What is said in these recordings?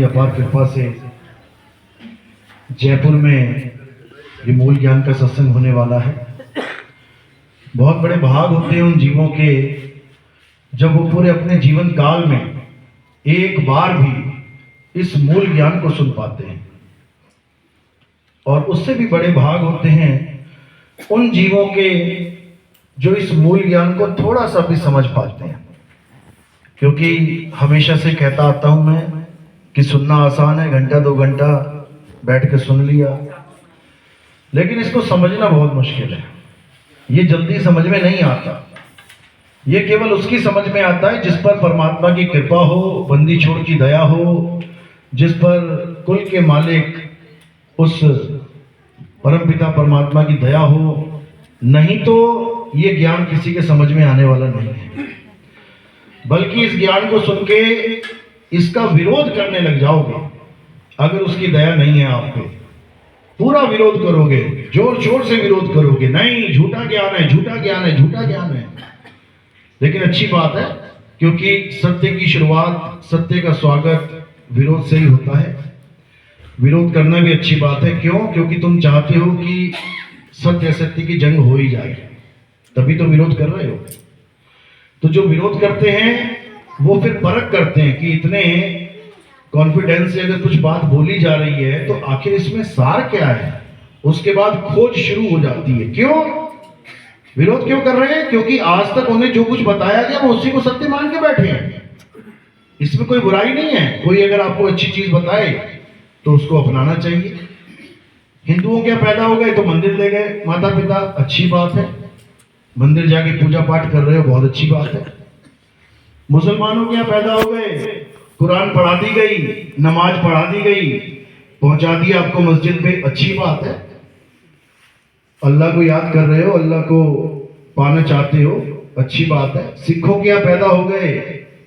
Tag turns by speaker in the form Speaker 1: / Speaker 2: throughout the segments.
Speaker 1: अपार कृपा से जयपुर में ये मूल ज्ञान का सत्संग होने वाला है। बहुत बड़े भाग होते हैं उन जीवों के जब वो पूरे अपने जीवन काल में एक बार भी इस मूल ज्ञान को सुन पाते हैं, और उससे भी बड़े भाग होते हैं उन जीवों के जो इस मूल ज्ञान को थोड़ा सा भी समझ पाते हैं। क्योंकि हमेशा से कहता आता हूं मैं कि सुनना आसान है, घंटा दो घंटा बैठ के सुन लिया, लेकिन इसको समझना बहुत मुश्किल है। ये जल्दी समझ में नहीं आता। ये केवल उसकी समझ में आता है जिस पर परमात्मा की कृपा हो, बंदी छोड़ की दया हो, जिस पर कुल के मालिक उस परमपिता परमात्मा की दया हो। नहीं तो ये ज्ञान किसी के समझ में आने वाला नहीं है। बल्कि इस ज्ञान को सुन के इसका विरोध करने लग जाओगे, अगर उसकी दया नहीं है आप पे, पूरा विरोध करोगे, जोर शोर से विरोध करोगे, नहीं झूठा ज्ञान है, झूठा ज्ञान है, झूठा ज्ञान है। लेकिन अच्छी बात है, क्योंकि सत्य की शुरुआत, सत्य का स्वागत विरोध से ही होता है। विरोध करना भी अच्छी बात है। क्यों? क्योंकि तुम चाहते हो कि सत्य सत्य की जंग हो ही जाए, तभी तो विरोध कर रहे हो। तो जो विरोध करते हैं वो फिर परख करते हैं कि इतने कॉन्फिडेंस से अगर कुछ बात बोली जा रही है तो आखिर इसमें सार क्या है। उसके बाद खोज शुरू हो जाती है। क्यों विरोध क्यों कर रहे हैं? क्योंकि आज तक उन्हें जो कुछ बताया गया वो उसी को सत्य मान के बैठे हैं। इसमें कोई बुराई नहीं है। कोई अगर आपको अच्छी चीज बताए तो उसको अपनाना चाहिए। हिंदुओं क्या पैदा हो गए तो मंदिर ले गए माता पिता, अच्छी बात है। मंदिर जाके पूजा पाठ कर रहे हो, बहुत अच्छी बात है। मुसलमानों के यहाँ पैदा हो गए, कुरान पढ़ा दी गई, नमाज पढ़ा दी गई, पहुंचा दिया आपको मस्जिद पे, अच्छी बात है। अल्लाह को याद कर रहे हो, अल्लाह को पाना चाहते हो, अच्छी बात है। सिखों के यहाँ पैदा हो गए,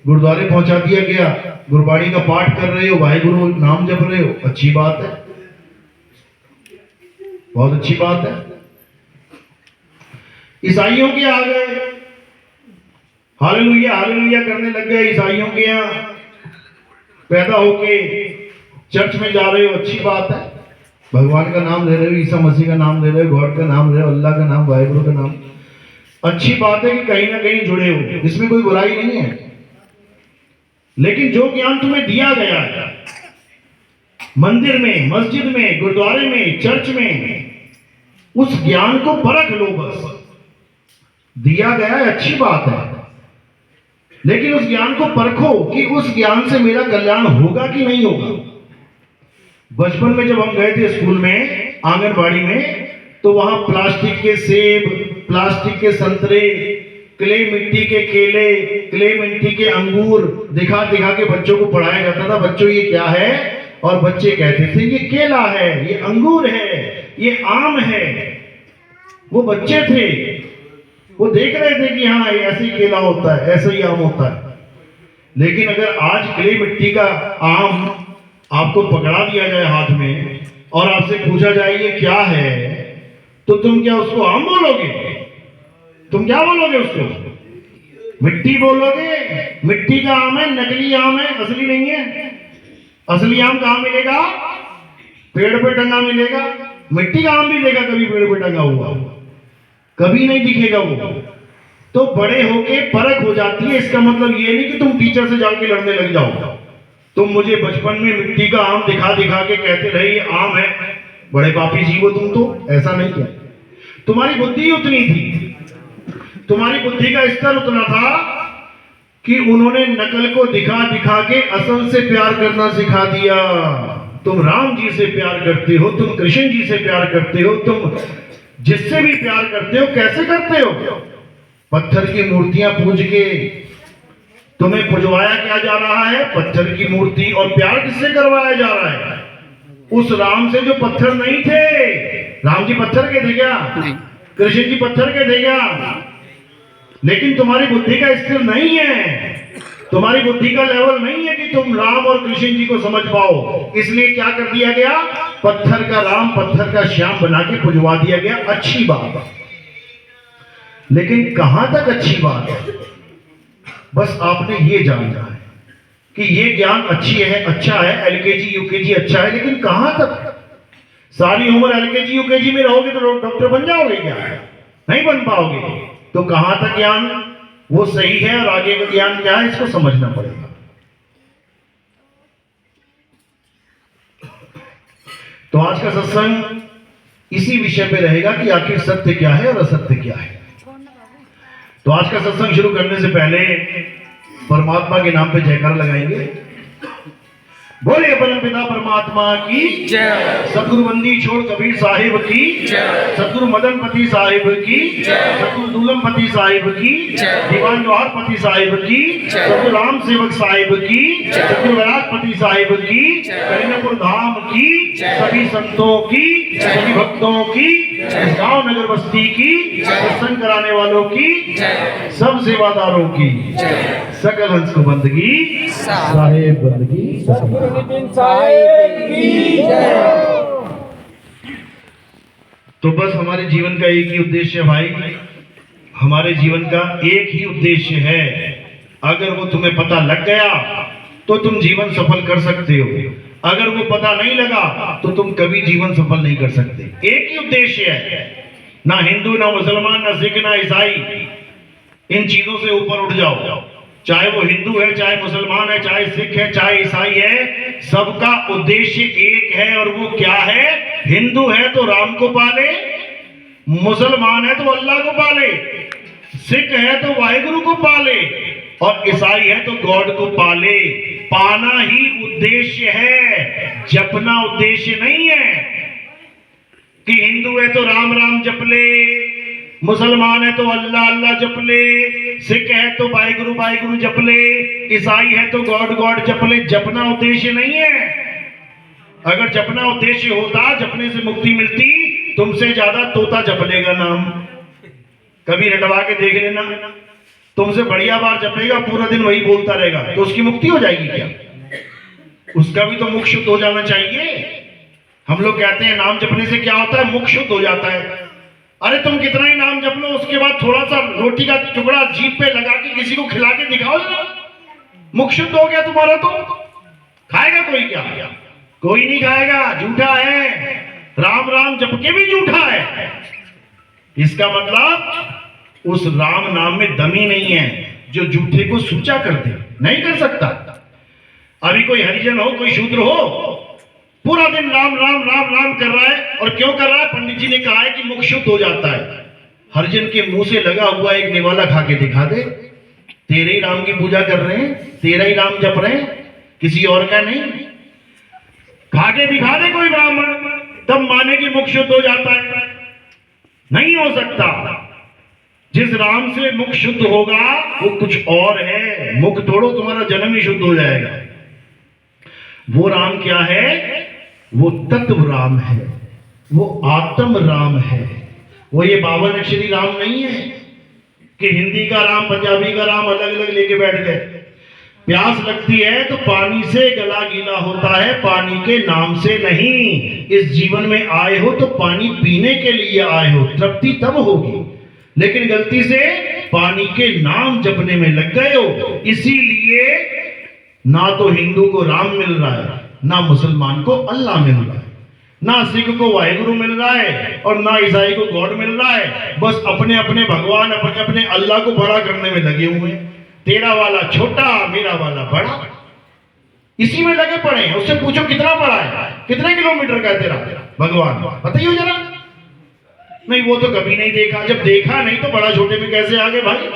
Speaker 1: गुरुद्वारे पहुंचा दिया गया, गुरबाणी का पाठ कर रहे हो, वाहिगुरु नाम जप रहे हो, अच्छी बात है, बहुत अच्छी बात है। ईसाइयों के आ गए, हालेलुया हालेलुया करने लग गए। ईसाइयों के यहाँ पैदा होके चर्च में जा रहे हो, अच्छी बात है। भगवान का नाम ले रहे हो, ईसा मसीह का नाम ले रहे हो, गॉड का नाम ले रहे हो, अल्लाह का नाम, वाहिगुरु का नाम, अच्छी बात है कि कहीं ना कहीं जुड़े हो, इसमें कोई बुराई नहीं है। लेकिन जो ज्ञान तुम्हें दिया गया है मंदिर में, मस्जिद में, गुरुद्वारे में, चर्च में, उस ज्ञान को परख लो। बस दिया गया है, अच्छी बात है, लेकिन उस ज्ञान को परखो कि उस ज्ञान से मेरा कल्याण होगा कि नहीं होगा। बचपन में जब हम गए थे स्कूल में, आंगनबाड़ी में, तो वहां प्लास्टिक के सेब, प्लास्टिक के संतरे, क्ले मिट्टी के केले, क्ले मिट्टी के अंगूर दिखा दिखा के बच्चों को पढ़ाया जाता था। बच्चों ये क्या है? और बच्चे कहते थे ये केला है, ये अंगूर है, ये आम है। वो बच्चे थे, वो देख रहे थे कि हाँ ऐसे ही केला होता है, ऐसे ही आम होता है। लेकिन अगर आज क्ले मिट्टी का आम आपको पकड़ा दिया जाए हाथ में और आपसे पूछा जाए ये क्या है, तो तुम क्या उसको आम बोलोगे? तुम क्या बोलोगे उसको? मिट्टी बोलोगे। मिट्टी का आम है, नकली आम है, असली नहीं है। असली आम कहां मिलेगा? पेड़ पे टंगा मिलेगा। मिट्टी का आम भी देगा कभी पेड़ पे टंगा हुआ? कभी नहीं दिखेगा वो। तो बड़े होके परख हो जाती है। इसका मतलब ये नहीं कि तुम टीचर से जाके लड़ने लग जाओ। तुम मुझे बचपन में मिट्टी का आम दिखा दिखा के कहते रहे ये आम है, बड़े पापी जी हो तुम, तो ऐसा नहीं किया। तुम्हारी बुद्धि उतनी थी, तुम्हारी बुद्धि का स्तर उतना था कि उन्होंने नकल को दिखा दिखा के असल से प्यार करना सिखा दिया। तुम राम जी से प्यार करते हो, तुम कृष्ण जी से प्यार करते हो, तुम जिससे भी प्यार करते हो, कैसे करते हो? पत्थर की मूर्तियां पूज के। तुम्हें पुजवाया क्या जा रहा है? पत्थर की मूर्ति। और प्यार किससे करवाया जा रहा है? उस राम से जो पत्थर नहीं थे। राम जी पत्थर के थे क्या? कृष्ण जी पत्थर के थे क्या? लेकिन तुम्हारी बुद्धि का स्तर नहीं है, तुम्हारी बुद्धि का लेवल नहीं है कि तुम राम और कृष्ण जी को समझ पाओ। इसलिए क्या कर दिया गया? पत्थर का राम, पत्थर का श्याम बना के पुजवा दिया गया। अच्छी बात, लेकिन कहां तक अच्छी बात है? बस आपने ये जानना है कि ये ज्ञान अच्छा है, एलकेजी यूकेजी अच्छा है, लेकिन कहां तक? सारी उम्र एलकेजी यूकेजी में रहोगे तो डॉक्टर बन जाओगे क्या? नहीं बन पाओगे। तो कहां तक ज्ञान वो सही है और आगे का ज्ञान क्या है, इसको समझना पड़ेगा। तो आज का सत्संग इसी विषय पे रहेगा कि आखिर सत्य क्या है और असत्य क्या है। तो आज का सत्संग शुरू करने से पहले परमात्मा के नाम पे जयकारा लगाएंगे। बोले परमपिता परमात्मा की जय। सतगुरु बंदी छोड़ कबीर साहिब की जय। सतगुरु मदनपति साहिब की जय। सतगुरु दूलमपति साहिब की जय। दीवान जवाहरपति साहिब की जय। सतगुरु राम सेवक साहिब की जय। सतगुरु वैरागपति साहिब की जय। करीमपुर धाम की जय। सभी संतों की जय। सभी भक्तों की जय। गांव नगर बस्ती की सत्संग कराने वालों की जय। सब सेवादारों की जय। सकल हंस को बंदगी साहेब बंदगी नितिन साहेब की जय। तो बस हमारे जीवन का एक ही उद्देश्य है भाई, हमारे जीवन का एक ही उद्देश्य है। अगर वो तुम्हें पता लग गया तो तुम जीवन सफल कर सकते हो, अगर वो पता नहीं लगा तो तुम कभी जीवन सफल नहीं कर सकते। एक ही उद्देश्य है, ना हिंदू ना मुसलमान ना सिख ना ईसाई, इन चीजों से ऊपर उठ जाओ। चाहे वो हिंदू है, चाहे मुसलमान है, चाहे सिख है, चाहे ईसाई है, सबका उद्देश्य एक है। और वो क्या है? हिंदू है तो राम को पाले, मुसलमान है तो अल्लाह को पाले, सिख है तो वाहिगुरु को पाले, और ईसाई है तो गॉड को पाले। पाना ही उद्देश्य है, जपना उद्देश्य नहीं है। कि हिंदू है तो राम राम जप ले, मुसलमान है तो अल्लाह अल्लाह जप ले, सिख है तो वाहिगुरु जप ले, ईसाई है तो गॉड गॉड जप ले। जपना उद्देश्य नहीं है। अगर जपना उद्देश्य होता, जपने से मुक्ति मिलती, तुमसे ज्यादा तोता जप लेगा नाम। कभी रटवा के देख लेना, तुमसे बढ़िया बार जपेगा, पूरा दिन वही बोलता रहेगा, तो उसकी मुक्ति हो जाएगी क्या? उसका भी तो मुख शुद्ध हो जाना चाहिए। हम लोग कहते हैं नाम जपने से क्या होता है? मुख शुद्ध हो जाता है। अरे तुम कितना ही नाम जप लो, उसके बाद थोड़ा सा रोटी का टुकड़ा जीभ पे लगा के किसी को खिला के दिखाओ जरा, मुख शुद्ध हो गया तुम्हारा। तो खाएगा कोई क्या? कोई नहीं खाएगा, झूठा है। राम राम जप के भी झूठा है। इसका मतलब उस राम नाम में दम ही नहीं है जो झूठे को सूचा कर दे। नहीं कर सकता। अभी कोई हरिजन हो, कोई शूद्र हो, पूरा दिन राम राम राम राम कर रहा है, और क्यों कर रहा है? पंडित जी ने कहा है कि मुख शुद्ध हो जाता है। हरिजन के मुंह से लगा हुआ एक निवाला खा के दिखा दे, तेरे ही राम की पूजा कर रहे हैं, तेरा ही राम जप रहे हैं, किसी और का नहीं। खा के दिखा दे कोई ब्राह्मण, तब माने कि मुख शुद्ध हो जाता है। नहीं हो सकता। जिस राम से मुख शुद्ध होगा वो कुछ और है। मुख तोड़ो, तुम्हारा जन्म ही शुद्ध हो जाएगा। वो राम क्या है? वो तत्व राम है, वो आत्म राम है। वो ये 52 अक्षरी राम नहीं है कि हिंदी का राम पंजाबी का राम अलग अलग लेके बैठ गए। प्यास लगती है तो पानी से गला गीला होता है, पानी के नाम से नहीं। इस जीवन में आए हो तो पानी पीने के लिए आए हो, तृप्ति तब होगी। लेकिन गलती से पानी के नाम जपने में लग गए हो, इसीलिए ना तो हिंदू को राम मिल रहा है, ना मुसलमान को अल्लाह मिल रहा है, ना सिख को वाहिगुरु मिल रहा है, और ना ईसाई को गॉड मिल रहा है। बस अपने अपने भगवान, अपने अपने अल्लाह को बड़ा करने में लगे हुए हैं। तेरा वाला छोटा, मेरा वाला बड़ा, इसी में लगे पड़े हैं। उससे पूछो कितना बड़ा है, कितने किलोमीटर का है तेरा भगवान, बताइए जरा। नहीं, वो तो कभी नहीं देखा। जब देखा नहीं तो बड़ा छोटे में कैसे आ गए भाई?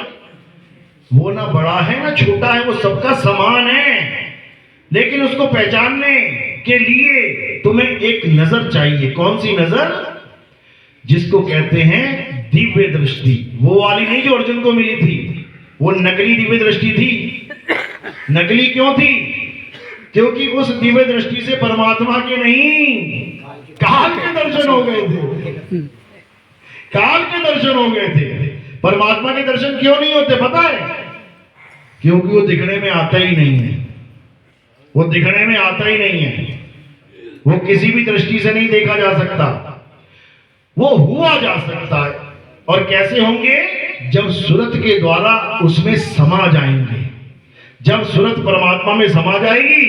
Speaker 1: वो ना बड़ा है ना छोटा है, वो सबका समान है। लेकिन उसको पहचानने के लिए तुम्हें एक नजर चाहिए। कौन सी नजर? जिसको कहते हैं दिव्य दृष्टि। वो वाली नहीं जो अर्जुन को मिली थी, वो नकली दिव्य दृष्टि थी। नकली क्यों थी? क्योंकि उस दिव्य दृष्टि से परमात्मा के नहीं, काल के दर्शन हो गए थे। काल के दर्शन हो गए थे। परमात्मा के दर्शन क्यों नहीं होते पता है? क्योंकि वो दिखने में आता ही नहीं है। वो दिखने में आता ही नहीं है। वो किसी भी दृष्टि से नहीं देखा जा सकता। वो हुआ जा सकता है। और कैसे होंगे? जब सूरत के द्वारा उसमें समा जाएंगे, जब सूरत परमात्मा में समा जाएगी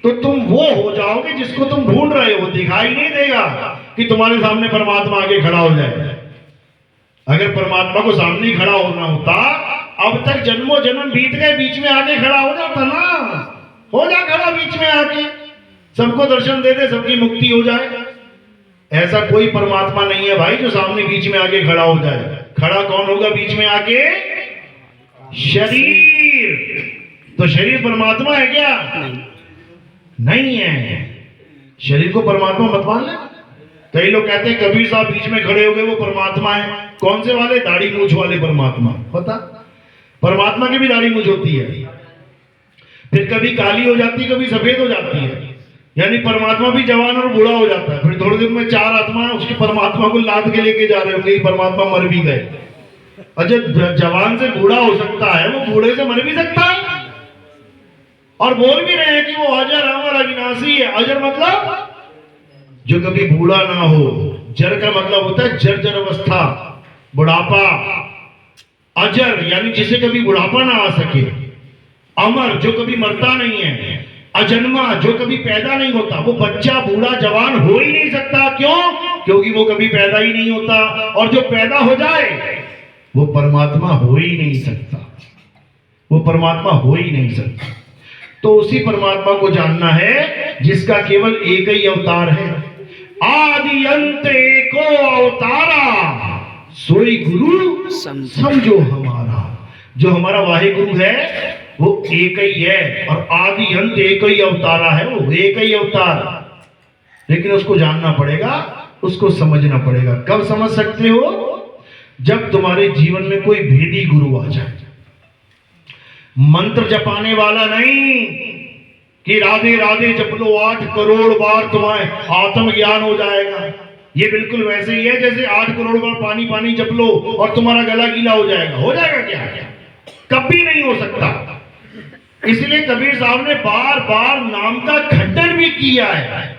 Speaker 1: तो तुम वो हो जाओगे जिसको तुम ढूंढ रहे हो। दिखाई नहीं देगा कि तुम्हारे सामने परमात्मा आगे खड़ा हो जाए। अगर परमात्मा को सामने ही खड़ा होना होता, अब तक जन्मों जन्म बीत गए, बीच में आगे खड़ा हो जाता ना। हो जा खड़ा बीच में आके, सबको दर्शन दे दे, सबकी मुक्ति हो जाए। ऐसा कोई परमात्मा नहीं है भाई जो सामने बीच में आके खड़ा हो जाए। खड़ा कौन होगा बीच में आके? शरीर। तो शरीर परमात्मा है क्या? नहीं है। शरीर को परमात्मा मत मान ले। कई लोग कहते हैं कबीर साहब बीच में खड़े हो गए, वो परमात्मा है। कौन से वाले? दाढ़ी मूछ वाले परमात्मा। पता, परमात्मा की भी दाढ़ी मूछ होती है, फिर कभी काली हो जाती है, कभी सफेद हो जाती है। यानी परमात्मा भी जवान और बूढ़ा हो जाता है। फिर थोड़े दिन में चार आत्मा उसके परमात्मा को लाद के लेके जा रहे होंगे, परमात्मा मर भी गए। अच्छा, जवान से बूढ़ा हो सकता है, वो बूढ़े से मर भी सकता है। और बोल भी रहे हैं कि वो अजर अमर अविनाशी है। अजर मतलब जो कभी बूढ़ा ना हो। जर का मतलब होता है जर्जर अवस्था, बुढ़ापा। अजर यानी जिसे कभी बुढ़ापा ना आ सके। अमर जो कभी मरता नहीं है। अजन्मा जो कभी पैदा नहीं होता। वो बच्चा बूढ़ा जवान हो ही नहीं सकता। क्यों? क्योंकि वो कभी पैदा ही नहीं होता। और जो पैदा हो जाए वो परमात्मा हो ही नहीं सकता। वो परमात्मा हो ही नहीं सकता। तो उसी परमात्मा को जानना है जिसका केवल एक ही अवतार है। आदि अंत एको अवतारा, सोई गुरु समझो हमारा। जो हमारा वाहे गुरु है वो एक ही है, और आदि अंत एक ही अवतारा है। वो एक ही अवतार, लेकिन उसको जानना पड़ेगा, उसको समझना पड़ेगा। कब समझ सकते हो? जब तुम्हारे जीवन में कोई भेदी गुरु आ जाए। मंत्र जपाने वाला नहीं कि राधे राधे जप लो 8 करोड़ बार तुम्हें आत्मज्ञान हो जाएगा। ये बिल्कुल वैसे ही है जैसे 8 करोड़ बार पानी पानी जप लो और तुम्हारा गला गीला हो जाएगा। हो जाएगा क्या? कभी नहीं हो सकता। इसलिए कबीर साहब ने बार बार नाम का खंडन भी किया है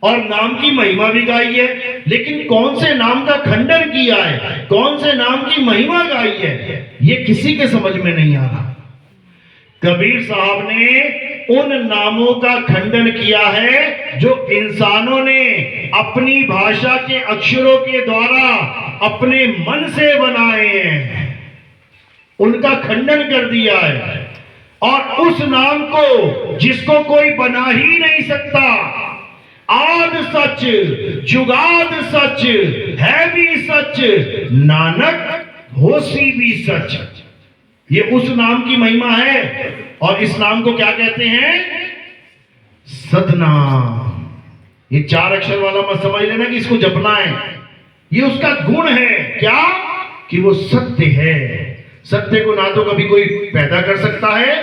Speaker 1: और नाम की महिमा भी गाई है। लेकिन कौन से नाम का खंडन किया है, कौन से नाम की महिमा गाई है, ये किसी के समझ में नहीं आ रहा। कबीर साहब ने उन नामों का खंडन किया है जो इंसानों ने अपनी भाषा के अक्षरों के द्वारा अपने मन से बनाए हैं, उनका खंडन कर दिया है। और उस नाम को जिसको कोई बना ही नहीं सकता, आद सच जुगाद सच है भी सच, नानक होसी भी सच। ये उस नाम की महिमा है। और इस नाम को क्या कहते हैं? सतनाम। ये 4 अक्षर वाला मत समझ लेना कि इसको जपना है। ये उसका गुण है। क्या? कि वो सत्य है। सत्य को ना तो कभी कोई पैदा कर सकता है,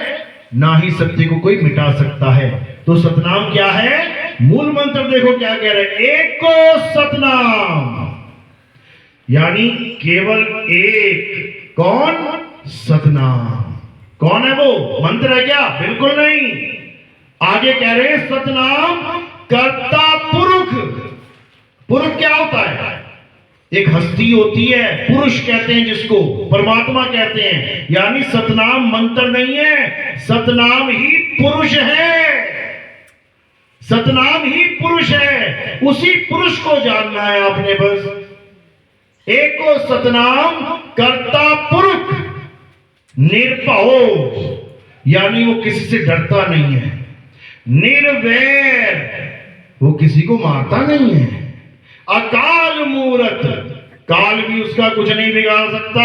Speaker 1: ना ही सत्य को कोई मिटा सकता है। तो सतनाम क्या है? मूल मंत्र देखो क्या कह रहे हैं, एक को सतनाम, यानी केवल एक। कौन? सतनाम। कौन है वो? मंत्र है क्या? बिल्कुल नहीं। आगे कह रहे हैं सतनाम कर्ता पुरुष। पुरुष क्या होता है? एक हस्ती होती है, पुरुष कहते हैं जिसको, परमात्मा कहते हैं। यानी सतनाम मंत्र नहीं है, सतनाम ही पुरुष है। सतनाम ही पुरुष है। उसी पुरुष को जानना है आपने बस। एक को सतनाम कर्ता पुरुष, निर्भय यानी वो किसी से डरता नहीं है। निर्वैर वो किसी को मारता नहीं है। अकाल मूरत, काल भी उसका कुछ नहीं बिगाड़ सकता,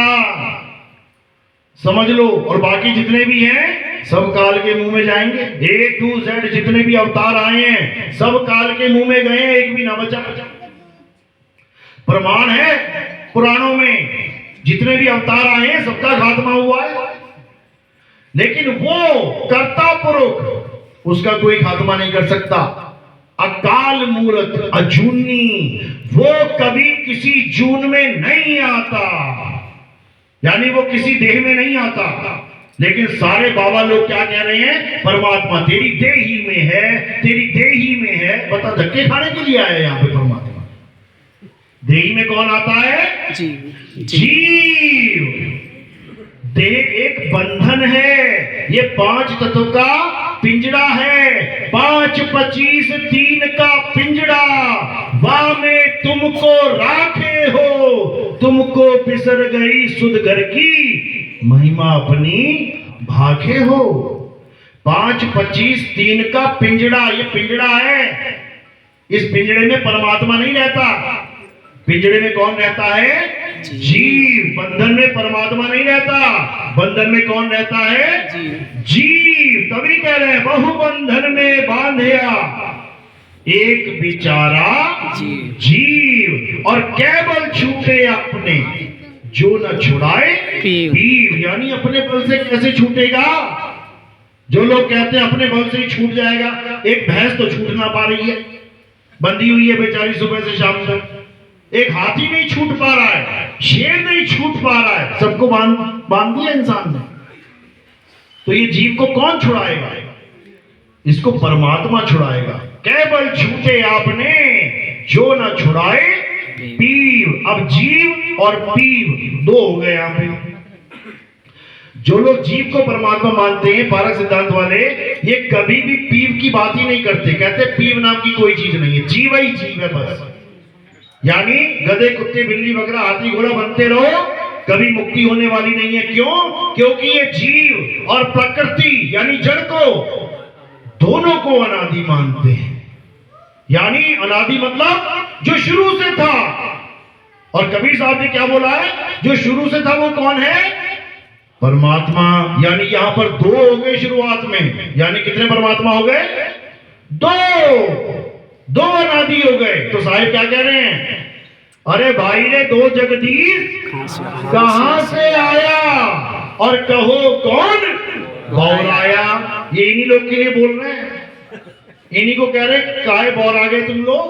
Speaker 1: समझ लो। और बाकी जितने भी हैं सब काल के मुंह में जाएंगे। A to Z जितने भी अवतार आए हैं सब काल के मुंह में गए, एक भी ना बचा। प्रमाण है पुराणों में, जितने भी अवतार आए हैं सबका खात्मा हुआ है। लेकिन वो कर्ता पुरुष, उसका कोई खात्मा नहीं कर सकता। अकाल मूरत अजूनी, वो कभी किसी जून में नहीं आता, यानी वो किसी देह में नहीं आता। लेकिन सारे बाबा लोग क्या कह रहे हैं? परमात्मा तेरी देही में है, तेरी देही में है। बता, धक्के खाने के लिए आया है यहाँ पे परमात्मा। देही में कौन आता है? जीव। देह एक बंधन है, ये 5 तत्व का पिंजड़ा है, 5 25 3 का पिंजड़ा, वाह में तुमको राखे हो, तुमको बिसर गई सुध घर की, महिमा अपनी भाखे हो। 5 25 3 का पिंजड़ा, ये पिंजड़ा है। इस पिंजड़े में परमात्मा नहीं रहता। पिंजड़े में कौन रहता है? जीव। बंधन में परमात्मा नहीं रहता, बंधन में कौन रहता है? जीव। तभी कह रहे हैं बहु बंधन में बांधया एक बिचारा जीव, और केवल छूटे अपने जो न छुड़ाए पीव। यानी अपने बल से कैसे छूटेगा? जो लोग कहते हैं अपने बल से ही छूट जाएगा, एक भैंस तो छूट ना पा रही है, बंधी हुई है बेचारी सुबह से शाम तक। एक हाथी नहीं छूट पा रहा है, शेर नहीं छूट पा रहा है, सबको बांध दिया इंसान ने। तो ये जीव को कौन छुड़ाएगा? इसको परमात्मा छुड़ाएगा। केवल छूटे आपने जो ना छुड़ाए पीव। अब जीव और पीव दो हो गए यहां पे। जो लोग जीव को परमात्मा मानते हैं, पारक सिद्धांत वाले, ये कभी भी पीव की बात ही नहीं करते। कहते पीव नाम की कोई चीज नहीं है, जीव ही जीव है बस। यानी गधे कुत्ते बिल्ली बकरा हाथी घोड़ा बनते रहो, कभी मुक्ति होने वाली नहीं है। क्यों? क्योंकि ये जीव और प्रकृति यानी जड़ को, दोनों को अनादि मानते हैं। यानी अनादि मतलब जो शुरू से था। और कबीर साहब ने क्या बोला है? जो शुरू से था वो कौन है? परमात्मा। यानी यहां पर दो हो गए शुरुआत में। यानी कितने परमात्मा हो गए? दो अनादि हो गए। तो साहिब क्या कह रहे हैं? अरे भाई रे, दो जगदीश कहां से आया और कहो कौन बौराया। ये इन्हीं लोग के लिए बोल रहे हैं, इन्हीं को कह रहे हैं काहे बौरा गए तुम लोग।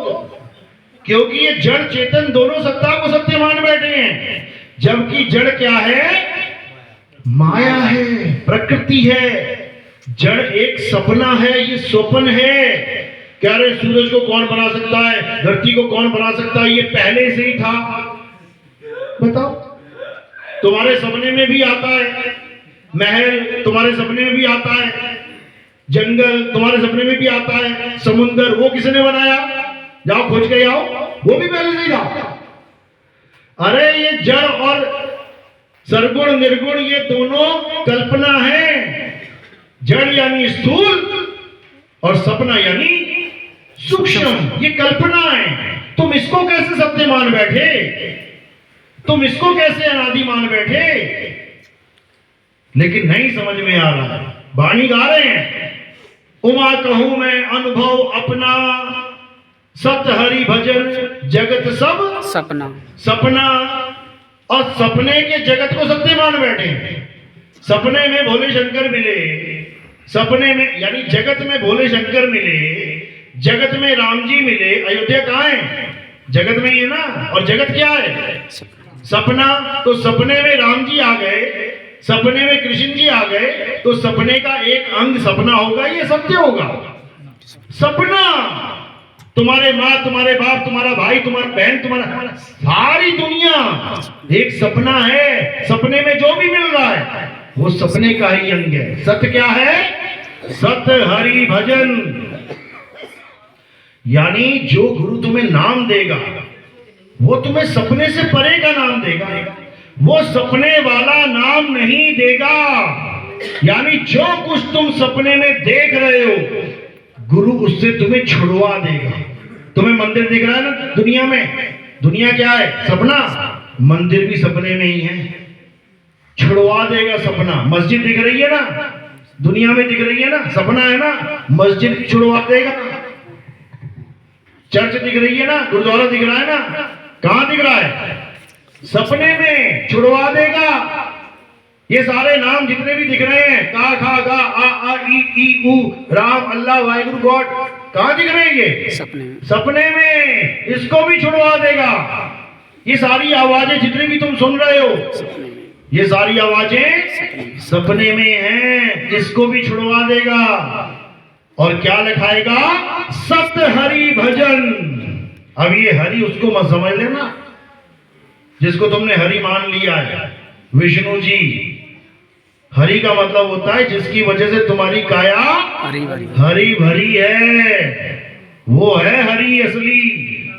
Speaker 1: क्योंकि ये जड़ चेतन दोनों सत्ता को सत्य मान बैठे हैं, जबकि जड़ क्या है? माया है, प्रकृति है। जड़ एक सपना है, ये स्वप्न है। कह रहे सूरज को कौन बना सकता है, धरती को कौन बना सकता है? ये पहले से ही था। बताओ, तुम्हारे सपने में भी आता है, महल तुम्हारे सपने में भी आता है, जंगल तुम्हारे सपने में भी आता है, समुंदर वो किसने बनाया? जाओ खोज के आओ, वो भी पहले से ही था। अरे ये जड़ और सरगुण निर्गुण ये दोनों कल्पना है। जड़ यानी स्थूल और सपना यानी सूक्ष्म, ये कल्पना है। तुम इसको कैसे सत्य मान बैठे? तुम इसको कैसे अनादि मान बैठे? लेकिन नहीं समझ में आ रहा है। वाणी गा रहे हैं, उमा कहूं मैं अनुभव अपना, सत हरि भजन जगत सब सपना। और सपने के जगत को सत्य मान बैठे। सपने में भोले शंकर मिले, सपने में यानी जगत में भोले शंकर मिले, जगत में राम जी मिले। अयोध्या कहाँ है? जगत में ही है ना। और जगत क्या है? सपना। तो सपने में राम जी आ गए, सपने में कृष्ण जी आ गए, तो सपने का एक अंग सपना होगा, ये सत्य होगा। सपना तुम्हारे माँ, तुम्हारे बाप, तुम्हारा भाई, तुम्हारा बहन, तुम्हारा सारी दुनिया एक सपना है। सपने में जो भी मिल रहा है वो सपने का ही अंग है। सत्य क्या है? सत हरि भजन। यानी जो गुरु तुम्हें नाम देगा वो तुम्हें सपने से परे का नाम देगा, वो सपने वाला नाम नहीं देगा। यानी जो कुछ तुम सपने में देख रहे हो, गुरु उससे तुम्हें छुड़वा देगा। तुम्हें मंदिर दिख रहा है ना दुनिया में, दुनिया क्या है? सपना। मंदिर भी सपने में ही है, छुड़वा देगा सपना। मस्जिद दिख रही है ना, दुनिया में दिख रही है ना, सपना है ना, मस्जिद छुड़वा देगा। चर्च दिख रही है ना, गुरुद्वारा दिख रहा है ना, कहां दिख रहा है? सपने में छुड़वा देगा। ये सारे नाम जितने भी दिख रहे हैं, का खा गा आ ई ऊ, राम अल्लाह वाहिगुरु गॉड, कहां दिख रहे हैं? ये सपने में इसको भी छुड़वा देगा। ये सारी आवाजें जितनी भी तुम सुन रहे हो, ये सारी आवाजें सपने में हैं, इसको भी छुड़वा देगा। और क्या लिखाएगा? सत हरि भजन। अब ये हरि उसको मत समझ लेना जिसको तुमने हरि मान लिया है, विष्णु जी हरी का मतलब होता है जिसकी वजह से तुम्हारी काया हरी भरी है। वो है हरी असली,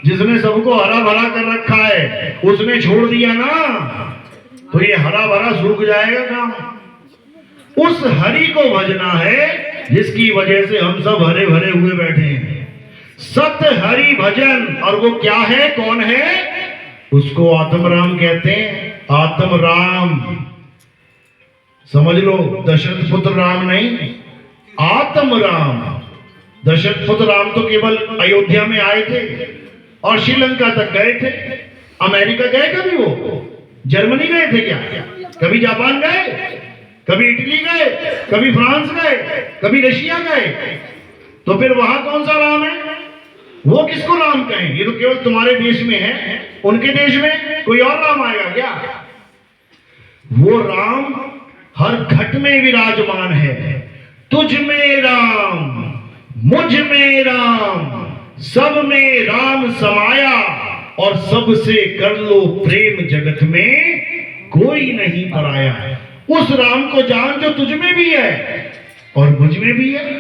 Speaker 1: जिसने सबको हरा भरा कर रखा है। उसने छोड़ दिया ना तो ये हरा भरा सूख जाएगा काम। उस हरि को भजना है जिसकी वजह से हम सब हरे भरे हुए बैठे हैं। सत हरि भजन, और वो क्या है, कौन है? उसको आत्मराम कहते हैं। आत्मराम समझ लो, दशरथ पुत्र राम नहीं, आत्मराम। दशरथ पुत्र राम तो केवल अयोध्या में आए थे और श्रीलंका तक गए थे। अमेरिका गए कभी? वो जर्मनी गए थे क्या? कभी जापान गए? कभी इटली गए? कभी फ्रांस गए? कभी रशिया गए? तो फिर वहां कौन सा राम है? वो किसको राम कहें? ये तो केवल तुम्हारे देश में है, उनके देश में कोई और राम आएगा क्या? वो राम हर घट में विराजमान है। तुझ में राम, मुझ में राम, सब में राम समाया, और सबसे कर लो प्रेम, जगत में कोई नहीं पराया। उस राम को जान जो तुझ में भी है और मुझ में भी है।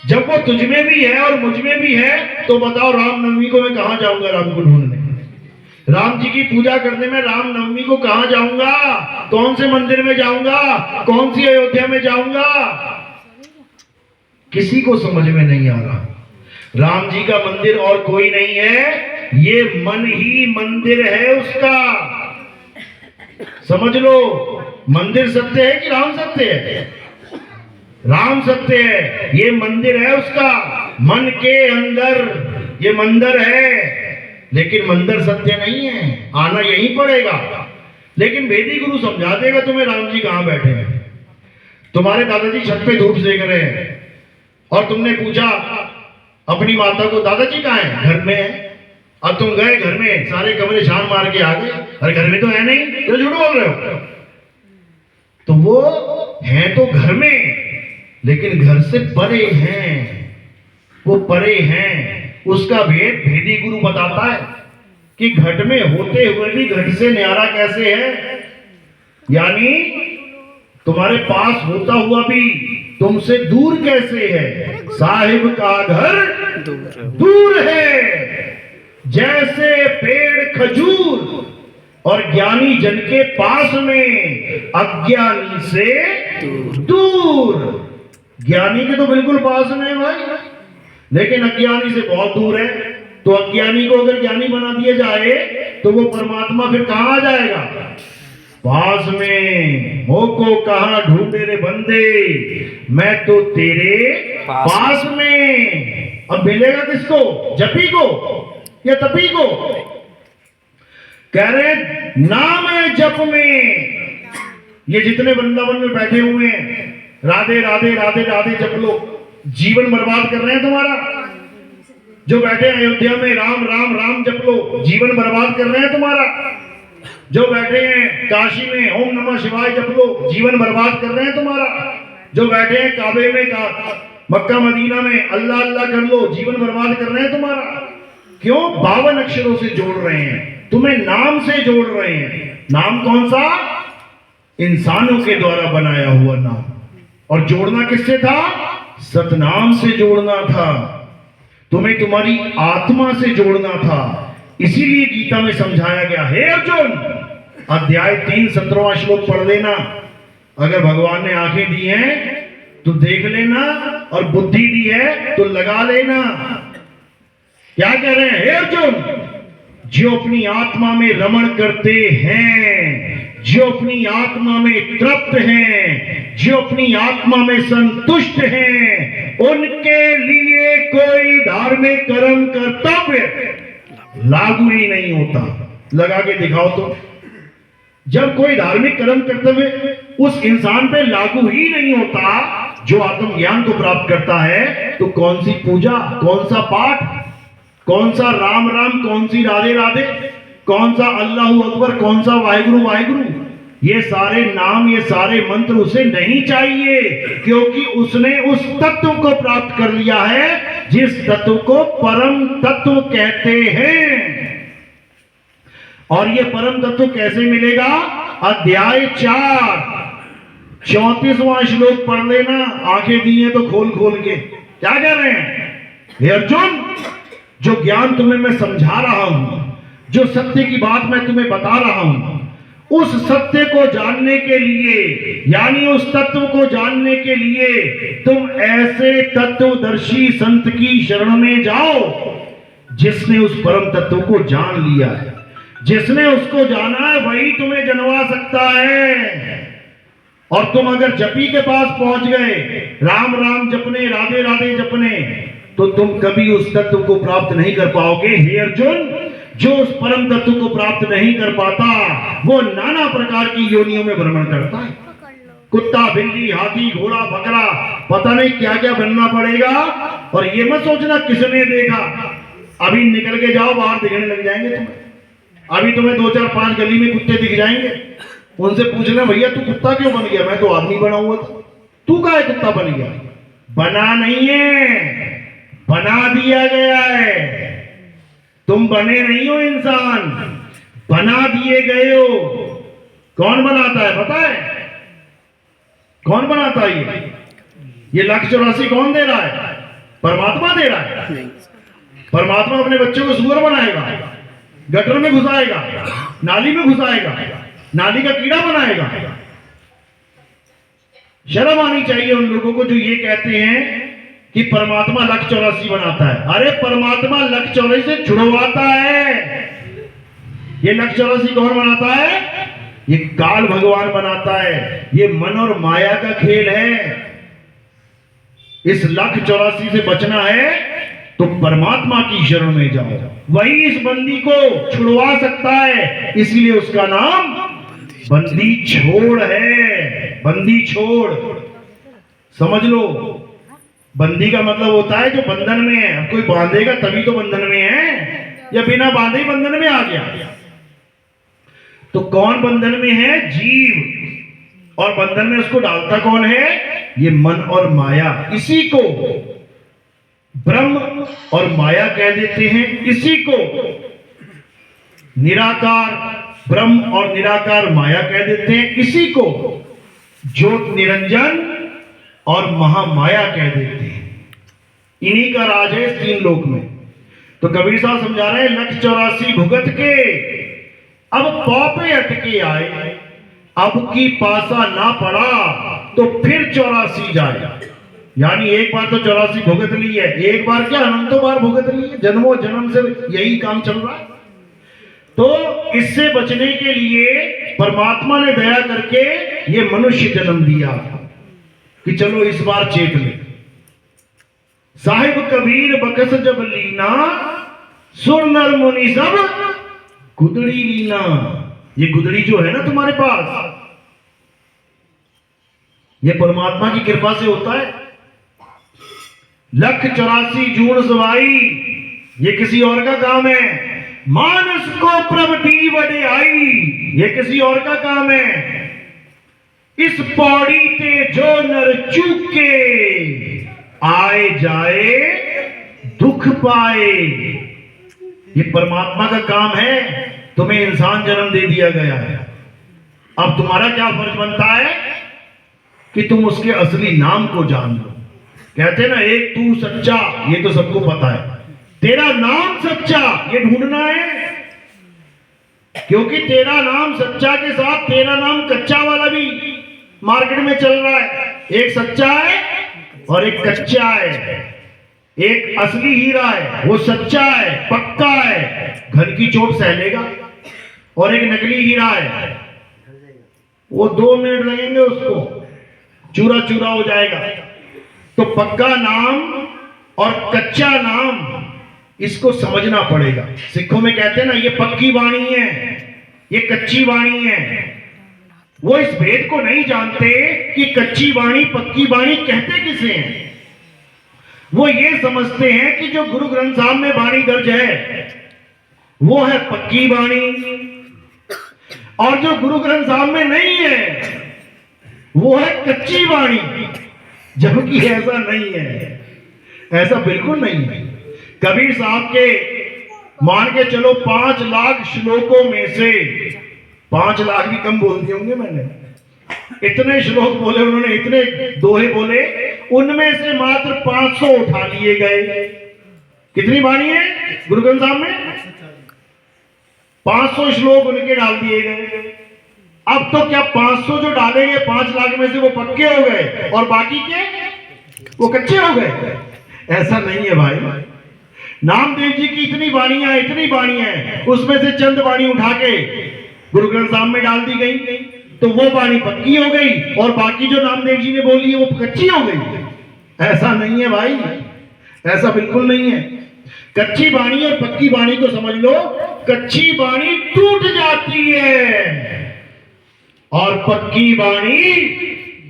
Speaker 1: जब वो तुझ में भी है और मुझ में भी है तो बताओ रामनवमी को मैं कहां जाऊंगा राम को ढूंढने? राम जी की पूजा करने में रामनवमी को कहां जाऊंगा? कौन से मंदिर में जाऊंगा? कौन सी अयोध्या में जाऊंगा? किसी को समझ में नहीं आ रहा। राम जी का मंदिर और कोई नहीं है, ये मन ही मंदिर है उसका। समझ लो, मंदिर सत्य है कि राम सत्य है? राम सत्य है, ये मंदिर है उसका। मन के अंदर ये मंदिर है, लेकिन मंदिर सत्य नहीं है। आना यहीं पड़ेगा। लेकिन वेदी गुरु समझा देगा तुम्हें राम जी कहां बैठे हैं। तुम्हारे दादाजी छत पे धूप सेक रहे हैं और तुमने पूछा अपनी माता को, दादाजी कहां है? घर में है। अब तुम गए घर में, सारे कमरे छान मार के आ गए, अरे घर में तो है नहीं, तो झूठ बोल रहे हो। तो वो है तो घर में, लेकिन घर से परे हैं। वो परे हैं। उसका भेद भेदी गुरु बताता है कि घट में होते हुए भी घट से न्यारा कैसे है। यानी तुम्हारे पास होता हुआ भी तुमसे दूर कैसे है। साहिब का घर दूर है, जैसे पेड़ खजूर, और ज्ञानी जन के पास में, अज्ञानी से दूर। ज्ञानी के तो बिल्कुल पास में है भाई, लेकिन अज्ञानी से बहुत दूर है। तो अज्ञानी को अगर ज्ञानी बना दिया जाए तो वो परमात्मा फिर कहां आ जाएगा? पास में। हो को कहां ढूंढे रे बंदे, मैं तो तेरे पास में। अब मिलेगा किसको? जपी को या तपी को? कह रहे नाम है जप में। ये जितने वृंदावन में बैठे हुए हैं, राधे राधे राधे राधे जप लो, जीवन बर्बाद कर रहे हैं तुम्हारा। जो बैठे अयोध्या में राम राम राम जप लो, जीवन बर्बाद कर रहे हैं तुम्हारा। जो बैठे हैं काशी में ओम नमः शिवाय जप लो, जीवन बर्बाद कर रहे हैं तुम्हारा। जो बैठे हैं काबे में, मक्का मदीना में अल्लाह अल्लाह कर लो, जीवन बर्बाद कर रहे हैं तुम्हारा। क्यों? 52 अक्षरों से जोड़ रहे हैं, तुम्हें नाम से जोड़ रहे हैं। नाम कौन सा? इंसानों के द्वारा बनाया हुआ नाम। और जोड़ना किससे था? सतनाम से जोड़ना था। तुम्हें तुम्हारी आत्मा से जोड़ना था। इसीलिए गीता में समझाया गया, हे अर्जुन, अध्याय 3 17वां श्लोक पढ़ लेना। अगर भगवान ने आंखें दी हैं तो देख लेना, और बुद्धि दी है तो लगा लेना। क्या कह रहे हैं? हे अर्जुन, जो अपनी आत्मा में रमण करते हैं, जो अपनी आत्मा में तृप्त हैं, जो अपनी आत्मा में संतुष्ट हैं, उनके लिए कोई धार्मिक कर्म कर्तव्य लागू ही नहीं होता। लगा के दिखाओ तो। जब कोई धार्मिक कर्म कर्तव्य उस इंसान पे लागू ही नहीं होता जो आत्मज्ञान को प्राप्त करता है, तो कौन सी पूजा, कौन सा पाठ, कौन सा राम राम, कौन सी राधे राधे, कौन सा अल्लाहू अकबर, कौन सा वाहिगुरु वाहिगुरु, ये सारे नाम, ये सारे मंत्र उसे नहीं चाहिए। क्योंकि उसने उस तत्व को प्राप्त कर लिया है जिस तत्व को परम तत्व कहते हैं। और ये परम तत्व कैसे मिलेगा? अध्याय 4 34वां श्लोक पढ़ लेना, आंखें दी हैं तो खोल खोल के। क्या कह रहे हैं? हे अर्जुन, जो ज्ञान तुम्हें मैं समझा रहा हूं, जो सत्य की बात मैं तुम्हें बता रहा हूं, उस सत्य को जानने के लिए, यानी उस तत्व को जानने के लिए तुम ऐसे तत्वदर्शी संत की शरण में जाओ जिसने उस परम तत्व को जान लिया है। जिसने उसको जाना है वही तुम्हें जनवा सकता है। और तुम अगर जपी के पास पहुंच गए, राम राम जपने, राधे राधे जपने, तो तुम कभी उस तत्व को प्राप्त नहीं कर पाओगे। हे अर्जुन, जो उस परम तत्व को प्राप्त नहीं कर पाता वो नाना प्रकार की योनियों में भ्रमण करता है। कुत्ता, बिल्ली, हाथी, घोड़ा, बकरा, पता नहीं क्या क्या बनना पड़ेगा। और ये मत सोचना किसने देखा, अभी निकल के जाओ, बाहर दिखने लग जाएंगे तुम्हें। अभी तुम्हें 2 4 5 गली में कुत्ते दिख जाएंगे, उनसे पूछना भैया तू कुत्ता क्यों बन गया? मैं तो आदमी बना हुआ था। तू काहे कुत्ता बन गया? बना नहीं है, बना दिया गया है। तुम बने नहीं हो इंसान, बना दिए गए हो। कौन बनाता है पता है? कौन बनाता है? ये 184 कौन दे रहा है? परमात्मा दे रहा है। परमात्मा अपने बच्चों को सुअर बनाएगा, गटर में घुसाएगा, नाली में घुसाएगा, नाली का कीड़ा बनाएगा। शर्म आनी चाहिए उन लोगों को जो ये कहते हैं कि परमात्मा 184 बनाता है। अरे परमात्मा 184 से छुड़वाता है। ये 184 कौन बनाता है? ये काल भगवान बनाता है। ये मन और माया का खेल है। इस 184 से बचना है तो परमात्मा की शरण में जाओ, वही इस बंदी को छुड़वा सकता है। इसलिए उसका नाम बंदी छोड़ है। बंदी छोड़ समझ लो। बंदी का मतलब होता है जो बंधन में है। अब कोई बांधेगा तभी तो बंधन में है, या बिना बांधे ही बंधन में आ गया? तो कौन बंधन में है? जीव। और बंधन में उसको डालता कौन है? ये मन और माया। इसी को ब्रह्म और माया कह देते हैं। इसी को निराकार ब्रह्म और निराकार माया कह देते हैं। इसी को ज्योत निरंजन और महामाया कह देते हैं। इन्हीं का राज है इस 3 लोक में। तो कबीर साहब समझा रहे हैं 184 भुगत के अब पौपे अटके आए, अब की पासा ना पड़ा तो फिर 84 जाए। यानी एक बार तो 84 भुगत ली है, एक बार क्या अनंतों बार भुगत ली है। जन्मों जन्म से यही काम चल रहा है। तो इससे बचने के लिए परमात्मा ने दया करके ये मनुष्य जन्म दिया कि चलो इस बार चेत ले। साहिब कबीर बकस जब लीना, सुर नर मुनि सब गुदड़ी लीना। ये गुदड़ी जो है ना तुम्हारे पास, ये परमात्मा की कृपा से होता है। 184 जून सवाई, ये किसी और का काम है। मानस को प्रभटी बड़े आई, ये किसी और का काम है। इस पौड़ी ते जो नर चूके, आए जाए दुख पाए। ये परमात्मा का काम है। तुम्हें इंसान जन्म दे दिया गया है। अब तुम्हारा क्या फर्ज बनता है कि तुम उसके असली नाम को जान लो। कहते ना एक तू सच्चा, ये तो सबको पता है। तेरा नाम सच्चा ये ढूंढना है, क्योंकि तेरा नाम सच्चा के साथ तेरा नाम कच्चा वाला भी मार्केट में चल रहा है। एक सच्चा है और एक कच्चा है। एक असली हीरा है, वो सच्चा है, पक्का है, घर की चोट सह लेगा। और एक नकली हीरा है, वो 2 मिनट लगेंगे उसको, चूरा चूरा हो जाएगा। तो पक्का नाम और कच्चा नाम, इसको समझना पड़ेगा। सिखों में कहते हैं ना ये पक्की वाणी है, ये कच्ची वाणी है। वो इस भेद को नहीं जानते कि कच्ची वाणी पक्की वाणी कहते किसे हैं। वो ये समझते हैं कि जो गुरु ग्रंथ साहब में वाणी दर्ज है वो है पक्की वाणी, और जो गुरु ग्रंथ साहब में नहीं है वो है कच्ची वाणी। जबकि ऐसा नहीं है, ऐसा बिल्कुल नहीं है। कबीर साहब के मान के चलो 5 लाख श्लोकों में से 5 लाख भी कम बोल दिए होंगे मैंने, इतने श्लोक बोले उन्होंने, इतने दोहे बोले, उनमें से मात्र 500 उठा लिए गए। कितनी वाणी है गुरु ग्रंथ साहब में? 500 श्लोक उनके डाल दिए गए। अब तो क्या 500 जो डालेंगे 5 लाख में से वो पक्के हो गए और बाकी के वो कच्चे हो गए? ऐसा नहीं है भाई। नामदेव जी की इतनी वाणियां, उसमें से चंद वाणी उठा के गुरु ग्रंथ साहब में डाल दी गई, तो वो वाणी पक्की हो गई और बाकी जो नामदेव जी ने बोली है वो कच्ची हो गई। ऐसा नहीं है भाई, ऐसा बिल्कुल नहीं है। कच्ची वाणी और पक्की वाणी को समझ लो। कच्ची वाणी टूट जाती है और पक्की वाणी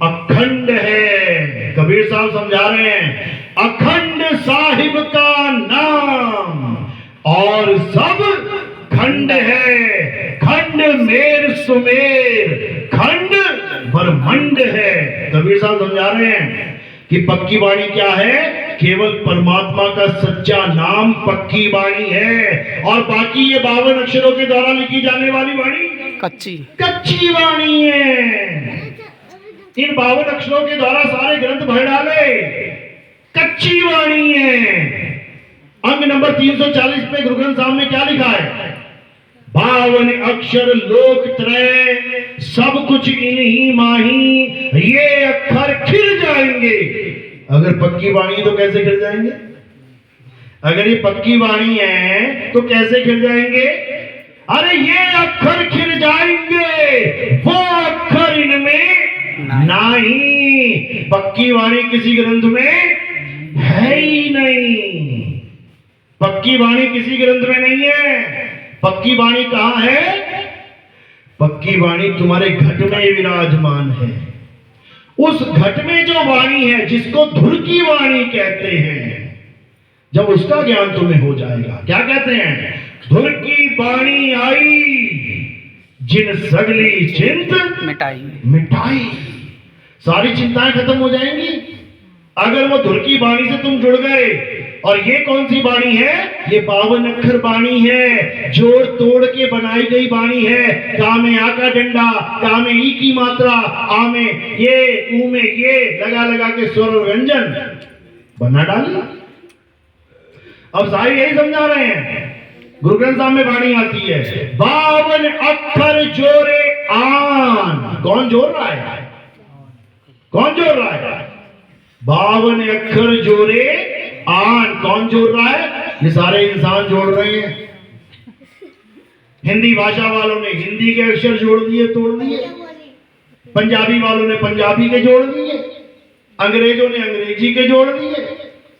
Speaker 1: अखंड है। कबीर साहब समझा रहे हैं, अखंड साहिब का नाम और सब खंड है। खंड मेर सुमेर, खंड ब्रह्मंड है। कबीर साहब समझा रहे हैं कि पक्की वाणी क्या है? केवल परमात्मा का सच्चा नाम पक्की वाणी है, और बाकी ये 52 अक्षरों के द्वारा लिखी जाने वाली वाणी कच्ची वाणी है। इन 52 अक्षरों के द्वारा सारे ग्रंथ भर डाले, कच्ची वाणी है। अंग नंबर 340 पे गुरु ग्रंथ साहब में क्या लिखा है? 52 अक्षर लोक त्रय, सब कुछ इन्हीं माही, ये अक्षर खिल जाएंगे। अगर पक्की वाणी तो कैसे खिल जाएंगे? अगर ये पक्की वाणी है तो कैसे खिल जाएंगे? अरे ये अक्षर खिल जाएंगे, वो अक्षर इनमें नहीं। पक्की वाणी किसी ग्रंथ में है ही नहीं। पक्की वाणी किसी ग्रंथ में नहीं है। पक्की वाणी कहां है? पक्की वाणी तुम्हारे घट में विराजमान है। उस घट में जो वाणी है, जिसको धुर की वाणी कहते हैं, जब उसका ज्ञान तुम्हें हो जाएगा, क्या कहते हैं? धुर की वाणी आई, जिन सगली चिंत मिटाई। सारी चिंताएं खत्म हो जाएंगी अगर वो धुर की वाणी से तुम जुड़ गए। और ये कौन सी वाणी है? ये 52 अक्षर वाणी है, जोड़ तोड़ के बनाई गई वाणी है। का में आ का डंडा, का में ई की मात्रा, आ में ये, ऊ में ये, लगा लगा के स्वर और व्यंजन बना डाली। अब साहिब यही समझा रहे हैं। गुरु ग्रंथ साहब में वाणी आती है, 52 अक्षर जोड़े आन। कौन जोड़ रहा है? कौन जोड़ रहा है? 52 अक्षर जोड़े आन। कौन जोड़ रहा है? ये सारे इंसान जोड़ रहे हैं। हिंदी भाषा वालों ने हिंदी के अक्षर जोड़ दिए, तोड़ दिए। पंजाबी वालों ने पंजाबी के जोड़ दिए, अंग्रेजों ने अंग्रेजी के जोड़ दिए,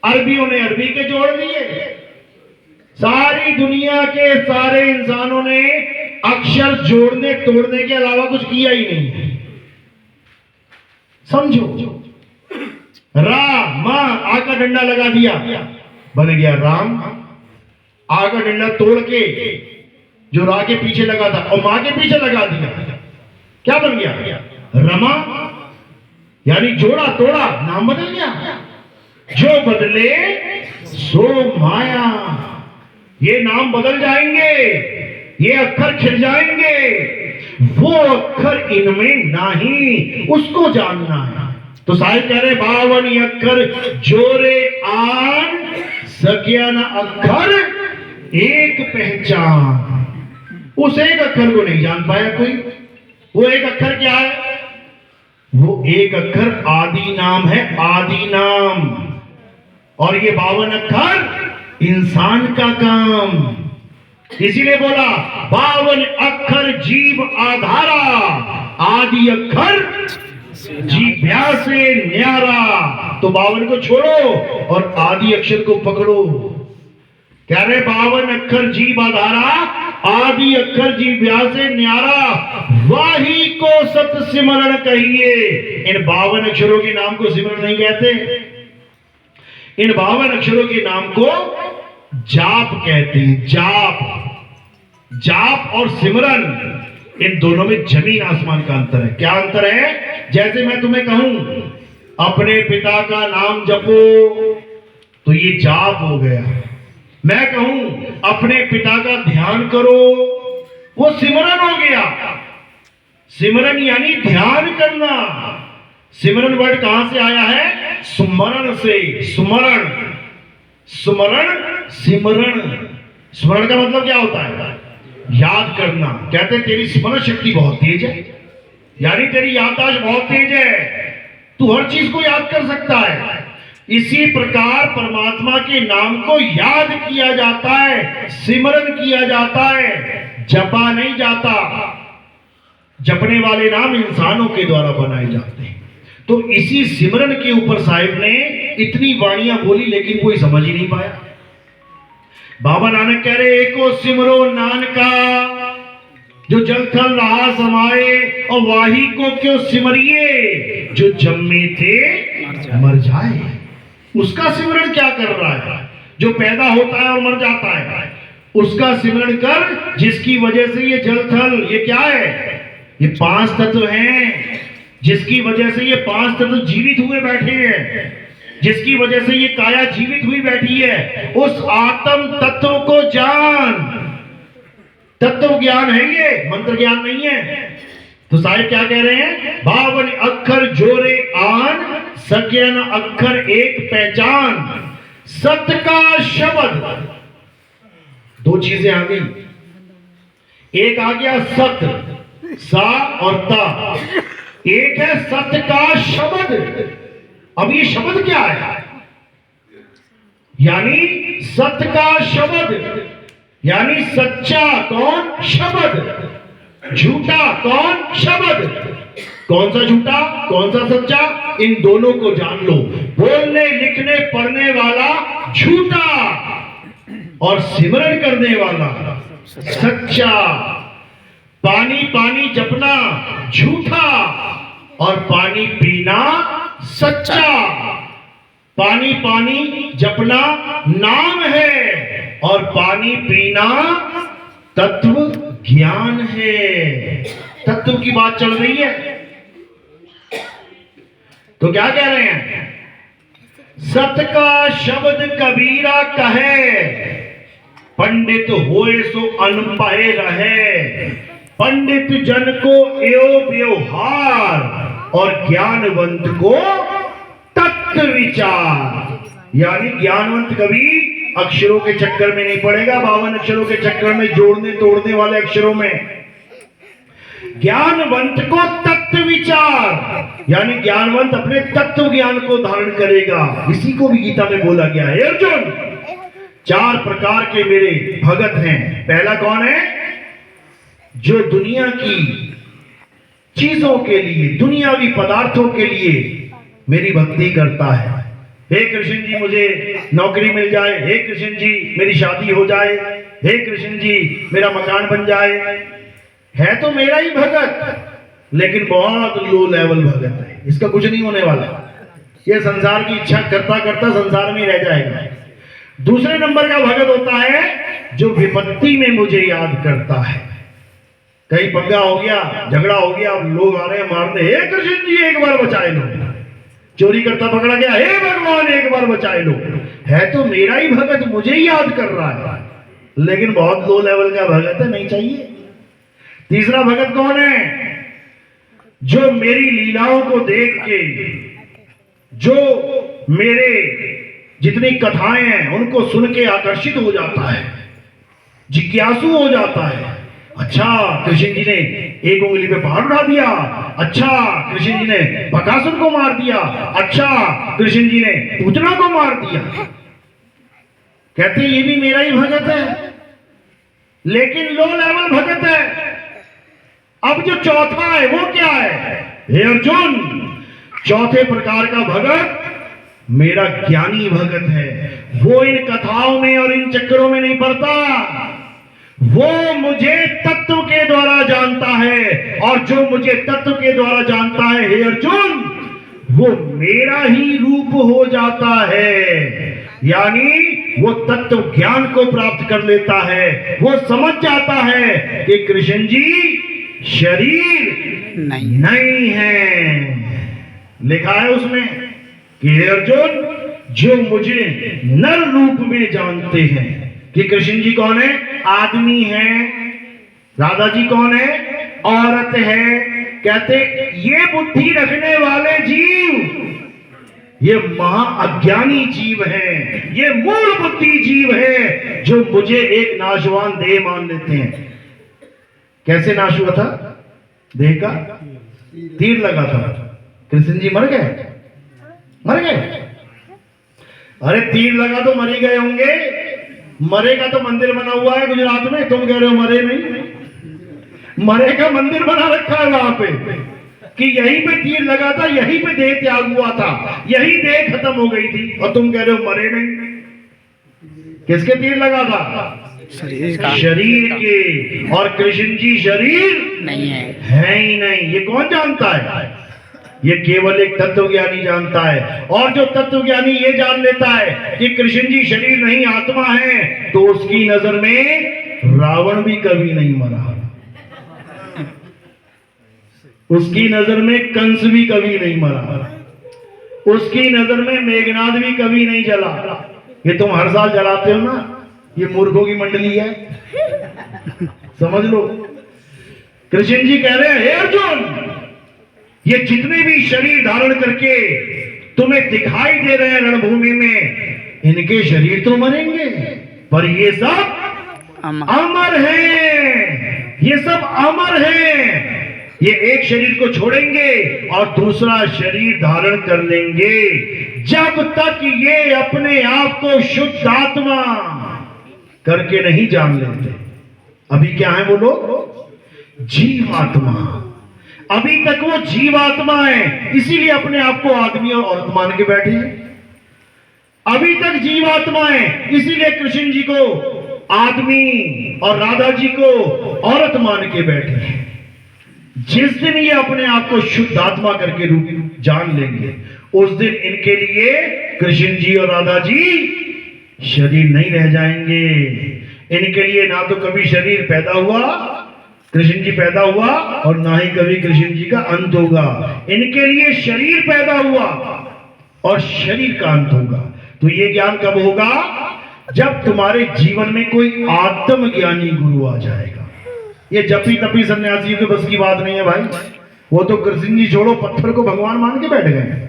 Speaker 1: अरबियों ने अरबी के जोड़ दिए। सारी दुनिया के सारे इंसानों ने अक्षर जोड़ने तोड़ने के अलावा कुछ किया ही नहीं। समझो, राम, मां, आ का डंडा लगा दिया, बन गया राम। आ का डंडा तोड़ के जो रा के पीछे लगा था और मां के पीछे लगा दिया, क्या बन गया? रमा। यानी जोड़ा तोड़ा, नाम बदल गया। जो बदले सो माया। ये नाम बदल जाएंगे, ये अक्षर खिल जाएंगे, वो अक्षर इनमें नहीं, उसको जानना है। तो साहिब कह रहे 52 अक्षर जोरे आन, सकिया न अक्षर एक पहचान। उस एक अक्षर को नहीं जान पाया कोई। वो एक अक्षर क्या है? वो एक अक्षर आदि नाम है, आदि नाम। और ये 52 अक्षर इंसान का काम। इसीलिए बोला 52 अक्षर जीव आधारा, आदि अक्षर जीव्या से न्यारा। तो 52 को छोड़ो और आदि अक्षर को पकड़ो। कह रहे 52 अक्षर जीव आधारा, आदि अक्षर जीव्या से न्यारा, वाही को सत सिमरण कहिए। इन 52 अक्षरों के नाम को सिमरण नहीं कहते, इन 52 अक्षरों के नाम को जाप कहते हैं। जाप और सिमरन, इन दोनों में जमीन आसमान का अंतर है। क्या अंतर है? जैसे मैं तुम्हें कहूं अपने पिता का नाम जपो, तो ये जाप हो गया। मैं कहूं अपने पिता का ध्यान करो, वो सिमरन हो गया। सिमरन यानी ध्यान करना। सिमरन वर्ड कहां से आया है? स्मरण से। स्मरण, स्मरण, सिमरण। स्मरण का मतलब क्या होता है? याद करना। कहते हैं तेरी स्मरण शक्ति बहुत तेज है, यानी तेरी याददाश्त बहुत तेज है, तू हर चीज को याद कर सकता है। इसी प्रकार परमात्मा के नाम को याद किया जाता है, सिमरन किया जाता है, जपा नहीं जाता। जपने वाले नाम इंसानों के द्वारा बनाए जाते हैं। तो इसी सिमरन के ऊपर साहिब ने इतनी वाणियां बोली, लेकिन कोई समझ ही नहीं पाया। बाबा नानक कह रहे एको सिमरो नानका, जो जल थल रहा समाए, और वाही को क्यों सिमरिए, जो जम्मे थे मर जाए। उसका सिमरण क्या कर रहा है? जो पैदा होता है और मर जाता है, उसका सिमरण कर, जिसकी वजह से ये जल थल, ये क्या है? ये पांच तत्व हैं, जिसकी वजह से ये पांच तत्व जीवित हुए बैठे हैं, जिसकी वजह से ये काया जीवित हुई बैठी है। उस आत्म तत्व को जान। तत्व ज्ञान है ये, मंत्र ज्ञान नहीं है। तो साहिब क्या कह रहे हैं? 52 अक्षर जोरे आन, सके न अक्षर एक पहचान, सत्य का शब्द। दो चीजें आ गई। एक आ गया सत्य, सा और ता। एक है सत्य का शब्द। अब ये शब्द क्या है? यानी सत्य का शब्द, यानी सच्चा कौन? शब्द। झूठा कौन? शब्द। कौन सा झूठा, कौन सा सच्चा? इन दोनों को जान लो। बोलने लिखने पढ़ने वाला झूठा, और सिमरन करने वाला सच्चा। पानी पानी जपना झूठा, और पानी पीना सच्चा। पानी पानी जपना नाम है, और पानी पीना तत्व ज्ञान है। तत्व की बात चल रही है। तो क्या कह रहे हैं? सत्य का शब्द कबीरा कहे, पंडित होए सो अनपढ़े रहे। पंडित जन को एवं व्यवहार, और ज्ञानवंत को तत्व विचार। यानी ज्ञानवंत कभी अक्षरों के चक्कर में नहीं पड़ेगा, 52 अक्षरों के चक्कर में, जोड़ने तोड़ने वाले अक्षरों में। ज्ञानवंत को तत्व विचार, यानी ज्ञानवंत अपने तत्व ज्ञान को धारण करेगा। इसी को भी गीता में बोला गया है। अर्जुन, 4 प्रकार के मेरे भगत हैं। पहला कौन है? जो दुनिया की चीजों के लिए, दुनियावी पदार्थों के लिए मेरी भक्ति करता है। हे कृष्ण जी मुझे नौकरी मिल जाए, हे कृष्ण जी मेरी शादी हो जाए, हे कृष्ण जी मेरा मकान बन जाए। है तो मेरा ही भगत, लेकिन बहुत लो लेवल भगत है। इसका कुछ नहीं होने वाला। ये संसार की इच्छा करता करता संसार में रह जाएगा। दूसरे नंबर का भगत होता है जो विपत्ति में मुझे याद करता है। कहीं पंगा हो गया, झगड़ा हो गया, लोग आ रहे हैं मारने, हे कृष्ण जी एक बार बचाए लो। चोरी करता पकड़ा गया, हे भगवान एक बार बचाए लो। है तो मेरा ही भगत, मुझे ही याद कर रहा है, लेकिन बहुत लो लेवल का भगत है, नहीं चाहिए। तीसरा भगत कौन है? जो मेरी लीलाओं को देख के, जो मेरे जितनी कथाएं हैं उनको सुन के आकर्षित हो जाता है, जिज्ञासु हो जाता है। अच्छा कृष्ण जी ने एक उंगली पे पहाड़ उठा दिया, अच्छा कृष्ण जी ने बकासुर को मार दिया, अच्छा कृष्ण जी ने पूतना को मार दिया। कहते ये भी मेरा ही भगत है, लेकिन लो लेवल भगत है। अब जो चौथा है वो क्या है? हे अर्जुन, चौथे प्रकार का भगत मेरा ज्ञानी भगत है। वो इन कथाओं में और इन चक्करों में नहीं पड़ता, वो मुझे तत्व के द्वारा जानता है, और जो मुझे तत्व के द्वारा जानता है हे अर्जुन, वो मेरा ही रूप हो जाता है। यानी वो तत्व ज्ञान को प्राप्त कर लेता है। वो समझ जाता है कि कृष्ण जी शरीर नहीं है। लिखा है उसमें कि हे अर्जुन, जो मुझे नर रूप में जानते हैं कि कृष्ण जी कौन है? आदमी है। राधा जी कौन है? औरत है। कहते ये बुद्धि रखने वाले जीव ये महा अज्ञानी जीव हैं, ये मूल बुद्धि जीव है जो मुझे एक नाशवान देह मान लेते हैं। कैसे नाश हुआ था देह का? तीर लगा था, कृष्ण जी मर गए, मर गए। अरे तीर लगा तो मर ही गए होंगे, मरेगा तो मंदिर बना हुआ है गुजरात में, तुम कह रहे हो मरे नहीं। मरे का मंदिर बना रखा है वहां पे कि यहीं पे तीर लगा था, यहीं पे देह त्याग हुआ था, यही देह खत्म हो गई थी, और तुम कह रहे हो मरे नहीं। किसके तीर लगा था?
Speaker 2: शरीर का।
Speaker 1: शरीर के। और कृष्ण जी शरीर
Speaker 2: नहीं है,
Speaker 1: है ही नहीं। ये कौन जानता है? ये केवल एक तत्वज्ञानी जानता है। और जो तत्वज्ञानी ये जान लेता है कि कृष्ण जी शरीर नहीं आत्मा है, तो उसकी नजर में रावण भी कभी नहीं मरा, उसकी नजर में कंस भी कभी नहीं मरा, उसकी नजर में मेघनाद भी कभी नहीं जला। ये तुम हर साल जलाते हो ना, ये मूर्खों की मंडली है, समझ लो। कृष्ण जी कह रहे हैं, हे अर्जुन, ये जितने भी शरीर धारण करके तुम्हें दिखाई दे रहे हैं रणभूमि में, इनके शरीर तो मरेंगे, पर ये सब अमर हैं, ये सब अमर हैं। ये एक शरीर को छोड़ेंगे और दूसरा शरीर धारण कर लेंगे, जब तक ये अपने आप को शुद्ध आत्मा करके नहीं जान लेते। अभी क्या है बोलो? जीवात्मा। अभी तक वो जीवात्मा है, इसीलिए अपने आप को आदमी और औरत मान के बैठे हैं। अभी तक जीवात्मा है, इसीलिए कृष्ण जी को आदमी और राधा जी को औरत मान के बैठे हैं। जिस दिन ये अपने आप को शुद्ध आत्मा करके रूप जान लेंगे, उस दिन इनके लिए कृष्ण जी और राधा जी शरीर नहीं रह जाएंगे। इनके लिए ना तो कभी शरीर पैदा हुआ, कृष्ण जी पैदा हुआ, और ना ही कभी कृष्ण जी का अंत होगा। इनके लिए शरीर पैदा हुआ और शरीर का अंत होगा। तो ये ज्ञान कब होगा? जब तुम्हारे जीवन में कोई आत्मज्ञानी गुरु आ जाएगा। ये जपी तपी सन्यासियों के बस की बात नहीं है भाई। वो तो कृष्ण जी छोड़ो, पत्थर को भगवान मान के बैठ गए।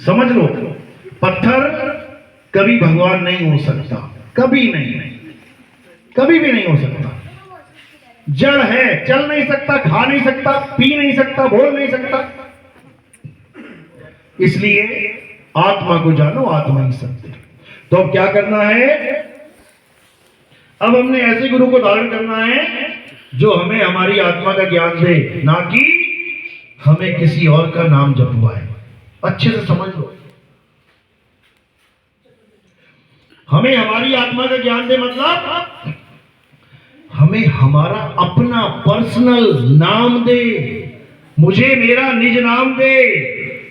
Speaker 1: समझ लो, पत्थर कभी भगवान नहीं हो सकता, कभी नहीं, कभी भी नहीं हो सकता। जड़ है, चल नहीं सकता, खा नहीं सकता, पी नहीं सकता, बोल नहीं सकता। इसलिए आत्मा को जानो, आत्मा ही सत्य। तो अब क्या करना है? अब हमने ऐसे गुरु को धारण करना है जो हमें हमारी आत्मा का ज्ञान दे, ना कि हमें किसी और का नाम जपवाए। अच्छे से समझ लो, हमें हमारी आत्मा का ज्ञान दे मतलब हमें हमारा अपना पर्सनल नाम दे। मुझे मेरा निज नाम दे,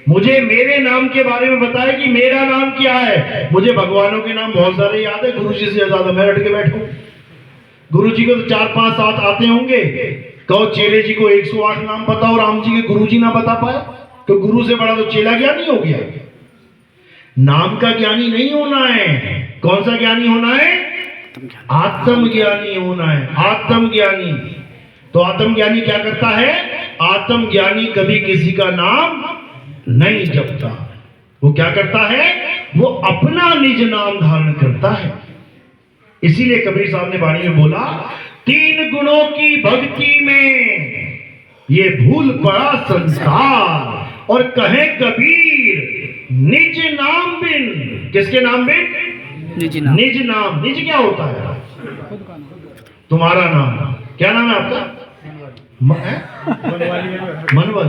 Speaker 1: मुझे मेरे नाम के बारे में बताए कि मेरा नाम क्या है। मुझे भगवानों के नाम बहुत सारे याद है, गुरु जी से ज्यादा मैं रट के बैठूं। गुरु जी को तो 4 5 7 आते होंगे। कहो चेले जी को 108 नाम पता हो, राम जी के गुरु जी ना बता पाए, तो गुरु से बड़ा तो चेला ज्ञानी हो गया। नाम का ज्ञानी नहीं होना है, कौन सा ज्ञानी होना है? आत्मज्ञानी होना है, आत्मज्ञानी। तो आत्मज्ञानी क्या करता है? आत्मज्ञानी कभी किसी का नाम नहीं जपता। वो क्या करता है? वो अपना निज नाम धारण करता है। इसीलिए कबीर साहब ने वाणी में बोला, 3 गुणों की भक्ति में ये भूल पड़ा संसार, और कहे कबीर निज नाम बिन। किसके नाम बिन?
Speaker 2: निज नाम।
Speaker 1: निज नाम। निज क्या होता है? तुम्हारा नाम। क्या नाम है आपका? मनवल,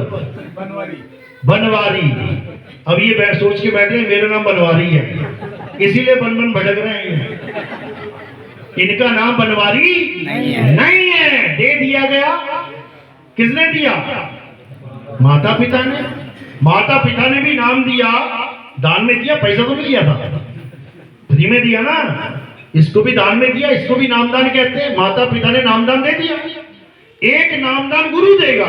Speaker 1: बनवारी। अब ये सोच के बैठे मेरा नाम बनवारी है, इसीलिए बन बन भटक रहे हैं। इनका नाम बनवारी नहीं है, दे दिया गया। किसने दिया? माता पिता ने। माता पिता ने भी नाम दिया, दान में दिया, पैसा तो नहीं दिया था, फ्री में दिया ना। इसको भी दान में दिया, इसको भी नामदान कहते हैं। माता पिता ने नामदान दे दिया। एक नामदान गुरु देगा।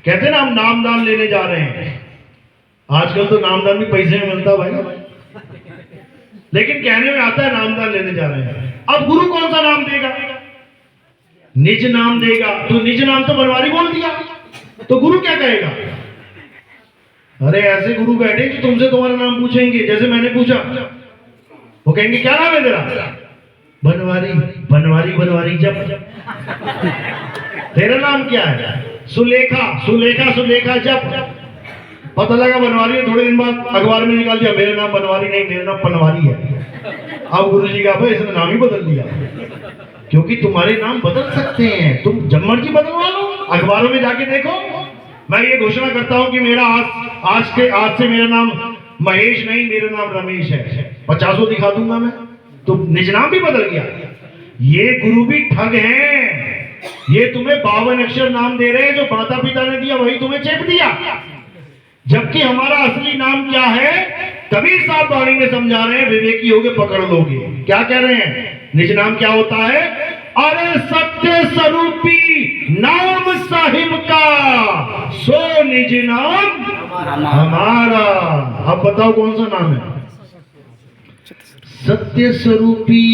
Speaker 1: कहते हैं ना हम नामदान लेने जा रहे हैं। आजकल तो नामदान भी पैसे में मिलता भाई, लेकिन कहने में आता है नामदान लेने जा रहे हैं। अब गुरु कौन सा नाम देगा? निज नाम देगा। तो निज नाम तो बनवारी बोल दिया, तो गुरु क्या कहेगा? अरे ऐसे गुरु बैठे कि तुमसे तुम्हारा नाम पूछेंगे, जैसे मैंने पूछा, वो कहेंगे क्या नाम है तेरा? बनवारी। बनवारी बनवारी जब तेरा नाम क्या है? सुलेखा। सुलेखा सुलेखा जब। पता लगा बनवारी है, थोड़े दिन बाद अखबार में निकाल दिया मेरा नाम बनवारी नहीं, मेरा नाम पनवारी है। अब गुरु जी का भाई इसने नाम ही बदल दिया, क्योंकि तुम्हारे नाम बदल सकते हैं, तुम जब मर्जी बदलवा लो। अखबारों में जाके देखो, मैं ये घोषणा करता हूं कि मेरा आज से मेरा नाम महेश नहीं, मेरा नाम रमेश है, 50 दिखा दूंगा मैं, तो निज नाम भी बदल गया। ये गुरु भी ठग हैं, ये तुम्हें 52 अक्षर नाम दे रहे हैं, जो माता पिता ने दिया वही तुम्हें चेप दिया, जबकि हमारा असली नाम क्या है? कबीर साहब वाणी में समझा रहे हैं, विवेकी होगे पकड़ लोगे। क्या कह रहे हैं? निज नाम क्या होता है? अरे सत्य स्वरूपी नाम साहिब का, सो निज नाम हमारा। अब बताओ कौन सा नाम है? सत्य स्वरूपी,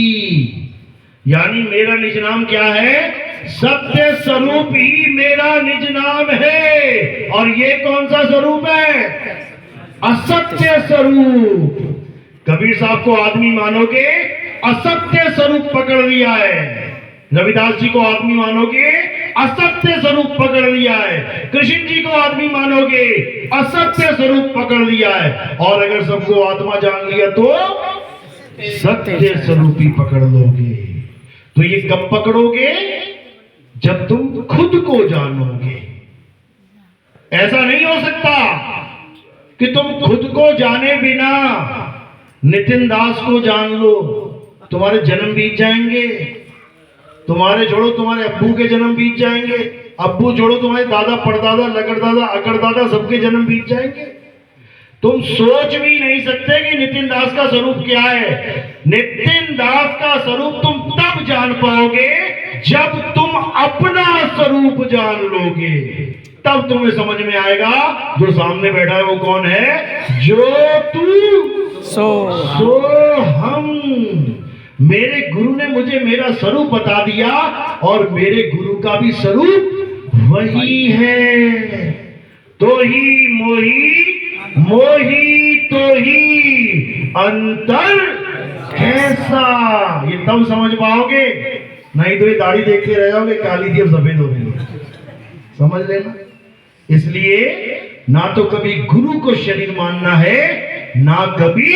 Speaker 1: यानी मेरा निज नाम क्या है? सत्य स्वरूप ही मेरा निज नाम है। और ये कौन सा स्वरूप है? असत्य स्वरूप। कबीर साहब को आदमी मानोगे, असत्य स्वरूप पकड़ लिया है। रविदास जी को आदमी मानोगे, असत्य स्वरूप पकड़ लिया है। कृष्ण जी को आदमी मानोगे, असत्य स्वरूप पकड़ लिया है। और अगर सबको आत्मा जान लिया तो सत्य स्वरूप ही पकड़ लोगे। तो ये कब पकड़ोगे? जब तुम खुद को जानोगे। ऐसा नहीं हो सकता कि तुम खुद को जाने बिना नितिन दास को जान लो, तुम्हारे जन्म बीत जाएंगे। तुम्हारे छोड़ो, तुम्हारे अब्बू के जन्म बीत जाएंगे। अब्बू छोड़ो, तुम्हारे दादा, परदादा, लकड़दादा, अकड़दादा, सबके जन्म बीत जाएंगे। तुम सोच भी नहीं सकते कि नितिन दास का स्वरूप क्या है। नितिन दास का स्वरूप तुम तब जान पाओगे जब तुम अपना स्वरूप जान लोगे, तब तुम्हें समझ में आएगा जो सामने बैठा है वो कौन है। जो तू सो हम। मेरे गुरु ने मुझे मेरा स्वरूप बता दिया, और मेरे गुरु का भी स्वरूप वही है। तो ही मोही, मोही तो ही अंतर कैसा, ये तब समझ पाओगे। नहीं तो ये दाढ़ी देखते रह जाओगे, काली थी अब सफेद हो गई, समझ लेना। इसलिए ना तो कभी गुरु को शरीर मानना है, ना कभी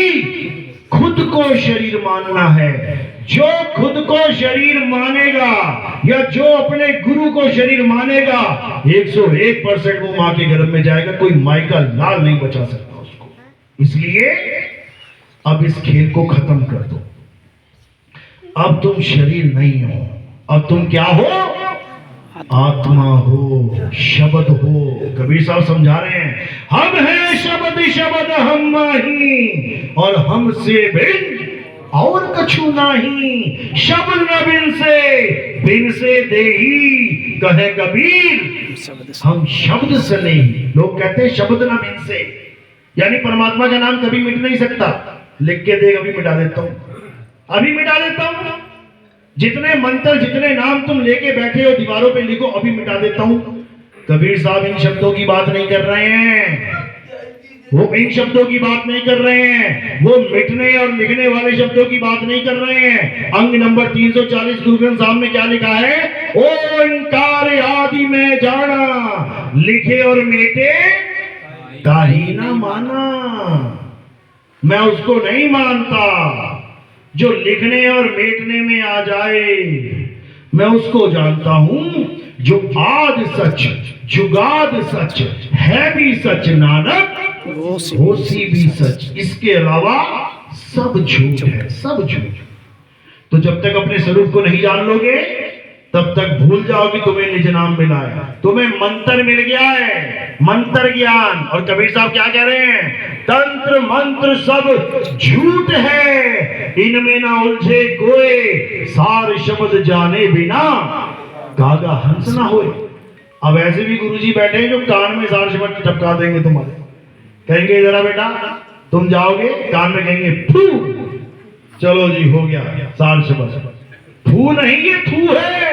Speaker 1: खुद को शरीर मानना है। जो खुद को शरीर मानेगा या जो अपने गुरु को शरीर मानेगा, 101% वो मां के गर्भ में जाएगा। कोई माई का लाल नहीं बचा सकता उसको। इसलिए अब इस खेल को खत्म कर दो। अब तुम शरीर नहीं हो, अब तुम क्या हो? आत्मा हो, शब्द हो। कबीर साहब समझा रहे हैं, हम हैं शब्द, शब्द हम नहीं, और हमसे भिन्न और कछु नहीं। शब्द न बिन से देही, कहे कबीर हम शब्द से नहीं। लोग कहते हैं शब्द न बिन से, यानी परमात्मा का नाम कभी मिट नहीं सकता। लिख के देख, अभी मिटा देता हूं, अभी मिटा देता हूं। जितने मंत्र, जितने नाम तुम लेके बैठे हो दीवारों पे लिखो, अभी मिटा देता हूं। कबीर साहब इन शब्दों की बात नहीं कर रहे हैं, वो इन शब्दों की बात नहीं कर रहे हैं, वो मिटने और लिखने वाले शब्दों की बात नहीं कर रहे हैं। अंग नंबर 340 गुरु ग्रंथ साहब में क्या लिखा है? ओंकार आदि में जाना, लिखे और मिटे काहे ना माना। मैं उसको नहीं मानता जो लिखने और मेटने में आ जाए। मैं उसको जानता हूं जो आद सच, जुगाद सच, है भी सच, नानक होसी भी सच। इसके अलावा सब झूठ है, सब झूठ। तो जब तक अपने स्वरूप को नहीं जान लोगे, तब तक भूल जाओ कि तुम्हें निज नाम मिला है, तुम्हें मंत्र मिल गया है, मंत्र ज्ञान। और कबीर साहब क्या कह रहे हैं? तंत्र मंत्र सब झूठ है, इनमें ना उलझे कोई, सार शब्द जाने बिना गागा हंस ना होए। अब ऐसे भी गुरुजी बैठे हैं जो कान में सार शब्द टपका देंगे तुम्हारे। कहेंगे जरा बेटा तुम जाओगे, कान में कहेंगे फू, चलो जी हो गया सार शब्द। फू नहीं, ये थू है।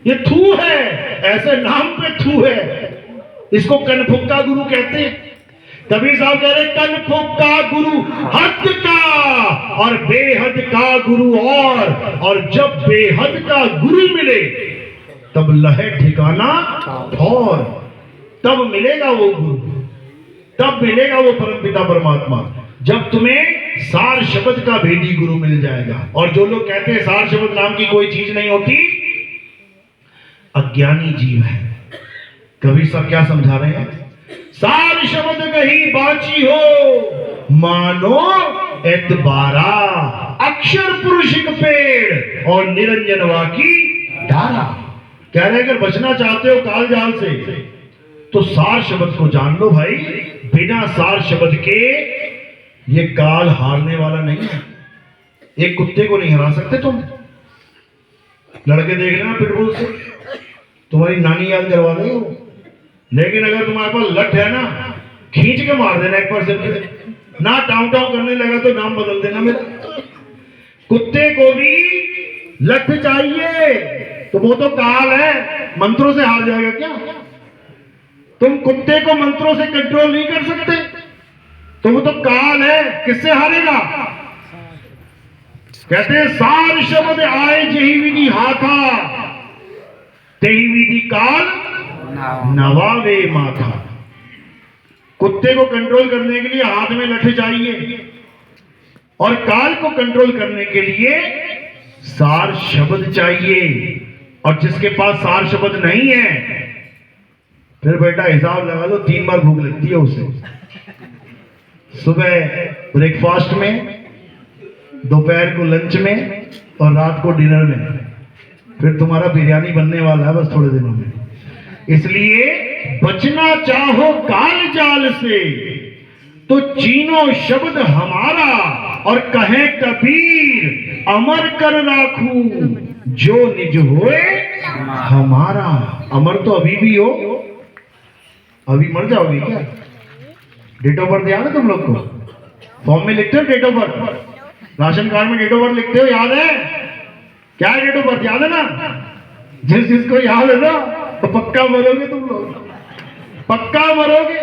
Speaker 1: ये थू है, ऐसे नाम पे थू है। इसको कनफुक्का गुरु कहते हैं। कबीर साहब कह रहे कनफुक्का गुरु हद का और बेहद का गुरु और जब बेहद का गुरु मिले तब लहे ठिकाना और तब मिलेगा वो गुरु, तब मिलेगा वो परमपिता परमात्मा, जब तुम्हें सार शब्द का भेदी गुरु मिल जाएगा। और जो लोग कहते हैं सार शब्द नाम की कोई चीज नहीं होती, अज्ञानी जीव है। कबीर साहब क्या समझा रहे हैं? सार शब्द कहीं बाची हो मानो एतबारा, अक्षर पुरुष एक पेड़ और निरंजन वाकी डाला। कह रहे अगर बचना चाहते हो काल जाल से तो सार शब्द को जान लो भाई। बिना सार शब्द के ये काल हारने वाला नहीं है। एक कुत्ते को नहीं हरा सकते तुम। लड़के देख लेना पिटबुल से, तुम्हारी नानी याद करवा देगी वो। लेकिन अगर तुम्हारे पास लठ है ना, खींच के मार देना एक बार सिर पे। ना टाउं टाउं करने लगा तो नाम बदल देना मेरा। कुत्ते को भी लठ चाहिए, तो वो तो काल है, मंत्रों से हार जाएगा क्या? तुम कुत्ते को मंत्रों से कंट्रोल नहीं कर सकते, तो वो तो काल है, किससे हारेगा? कहते हैं सार शब्द आए जही विधि हाथा, तेही विधि काल नवावे माथा। कुत्ते को कंट्रोल करने के लिए हाथ में लठ चाहिए और काल को कंट्रोल करने के लिए सार शब्द चाहिए। और जिसके पास सार शब्द नहीं है, फिर बेटा हिसाब लगा लो 3 बार भूख लगती है उसे। सुबह ब्रेकफास्ट में, दोपहर को लंच में और रात को डिनर में। फिर तुम्हारा बिरयानी बनने वाला है बस थोड़े दिनों में। इसलिए बचना चाहो काल जाल से तो चीनो शब्द हमारा, और कहे कबीर अमर कर राखू जो निज होए हमारा। अमर तो अभी भी हो, अभी मर जाओगे क्या? डेट ऑफ बर्थ याद है तुम लोग को? फॉर्म में लिखते हो date of birth, ration card में डेट ऑफ बर्थ लिखते हो, याद है? क्या है डेट ऑफ बर्थ? याद है ना? जिसको याद है ना तो पक्का मरोगे तुम लोग, पक्का मरोगे।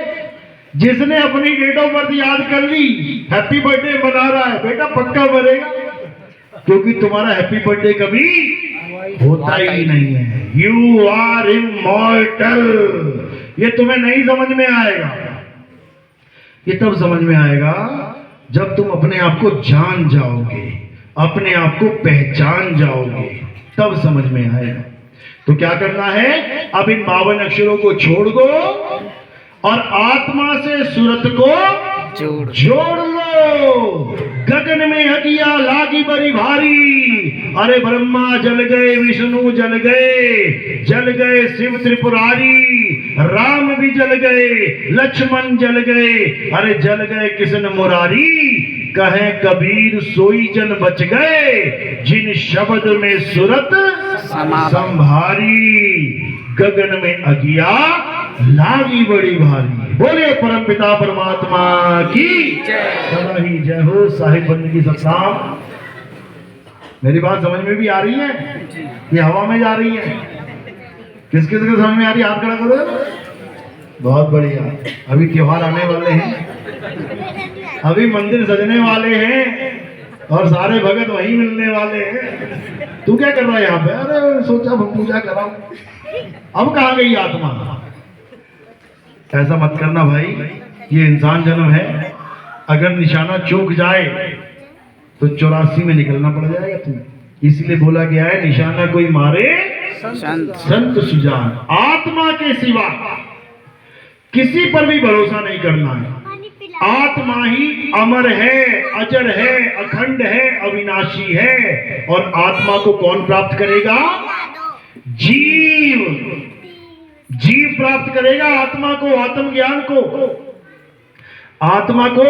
Speaker 1: जिसने अपनी डेट ऑफ बर्थ याद कर ली, हैप्पी बर्थडे मना रहा है, बेटा पक्का मरेगा, क्योंकि तुम्हारा हैप्पी बर्थडे कभी होता ही नहीं है। You are immortal. ये तुम्हें नहीं समझ में आएगा। ये तब समझ में आएगा जब तुम अपने आप को जान जाओगे, अपने आप को पहचान जाओगे, तब समझ में आएगा। तो क्या करना है? अब इन 52 अक्षरों को छोड़ दो और आत्मा से सूरत को जोड़ लो। गगन में हदिया लागी बड़ी भारी, अरे ब्रह्मा जल गए, विष्णु जल गए शिव त्रिपुरारी, राम भी जल गए, लक्ष्मण जल गए, अरे जल गए कृष्ण मुरारी। कहे कबीर सोई जन बच गए, जिन शब्द में सूरत संभारी। गगन में अगिया लागी बड़ी भारी। बोले परमपिता परमात्मा की सदा ही जय हो। साहिब बंदगी सतनाम। मेरी बात समझ में भी आ रही है? ये हवा में जा रही है? किस किस को समझ में आ रही है? हाथ खड़ा करो। बहुत बढ़िया। अभी त्योहार आने वाले हैं, अभी मंदिर सजने वाले हैं और सारे भगत वहीं मिलने वाले हैं। तू क्या कर रहा है यहाँ पे? अरे सोचा पूजा कराऊं। अब कहाँ गई आत्मा? ऐसा मत करना भाई, ये इंसान जन्म है। अगर निशाना चूक जाए तो 84 में निकलना पड़ जाएगा तुम्हें। इसलिए बोला गया है निशाना कोई मारे संत सुजान। आत्मा के सिवा किसी पर भी भरोसा नहीं करना है। आत्मा ही अमर है, अजर है, अखंड है, अविनाशी है। और आत्मा को कौन प्राप्त करेगा? जीव प्राप्त करेगा आत्मा को, आत्मज्ञान को। आत्मा को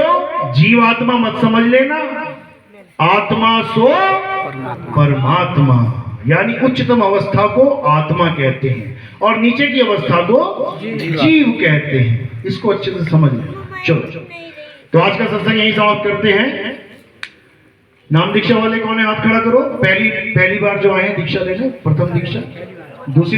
Speaker 1: जीवात्मा मत समझ लेना। आत्मा सो परमात्मा, यानी उच्चतम अवस्था को आत्मा कहते हैं और नीचे की अवस्था को जीव कहते हैं। इसको अच्छे से समझ लेना। चलो, तो आज का सत्संग यही समाप्त करते हैं। नाम दीक्षा वाले कौन है? हाथ खड़ा करो। पहली बार जो आए हैं दीक्षा लेने, प्रथम दीक्षा। दूसरी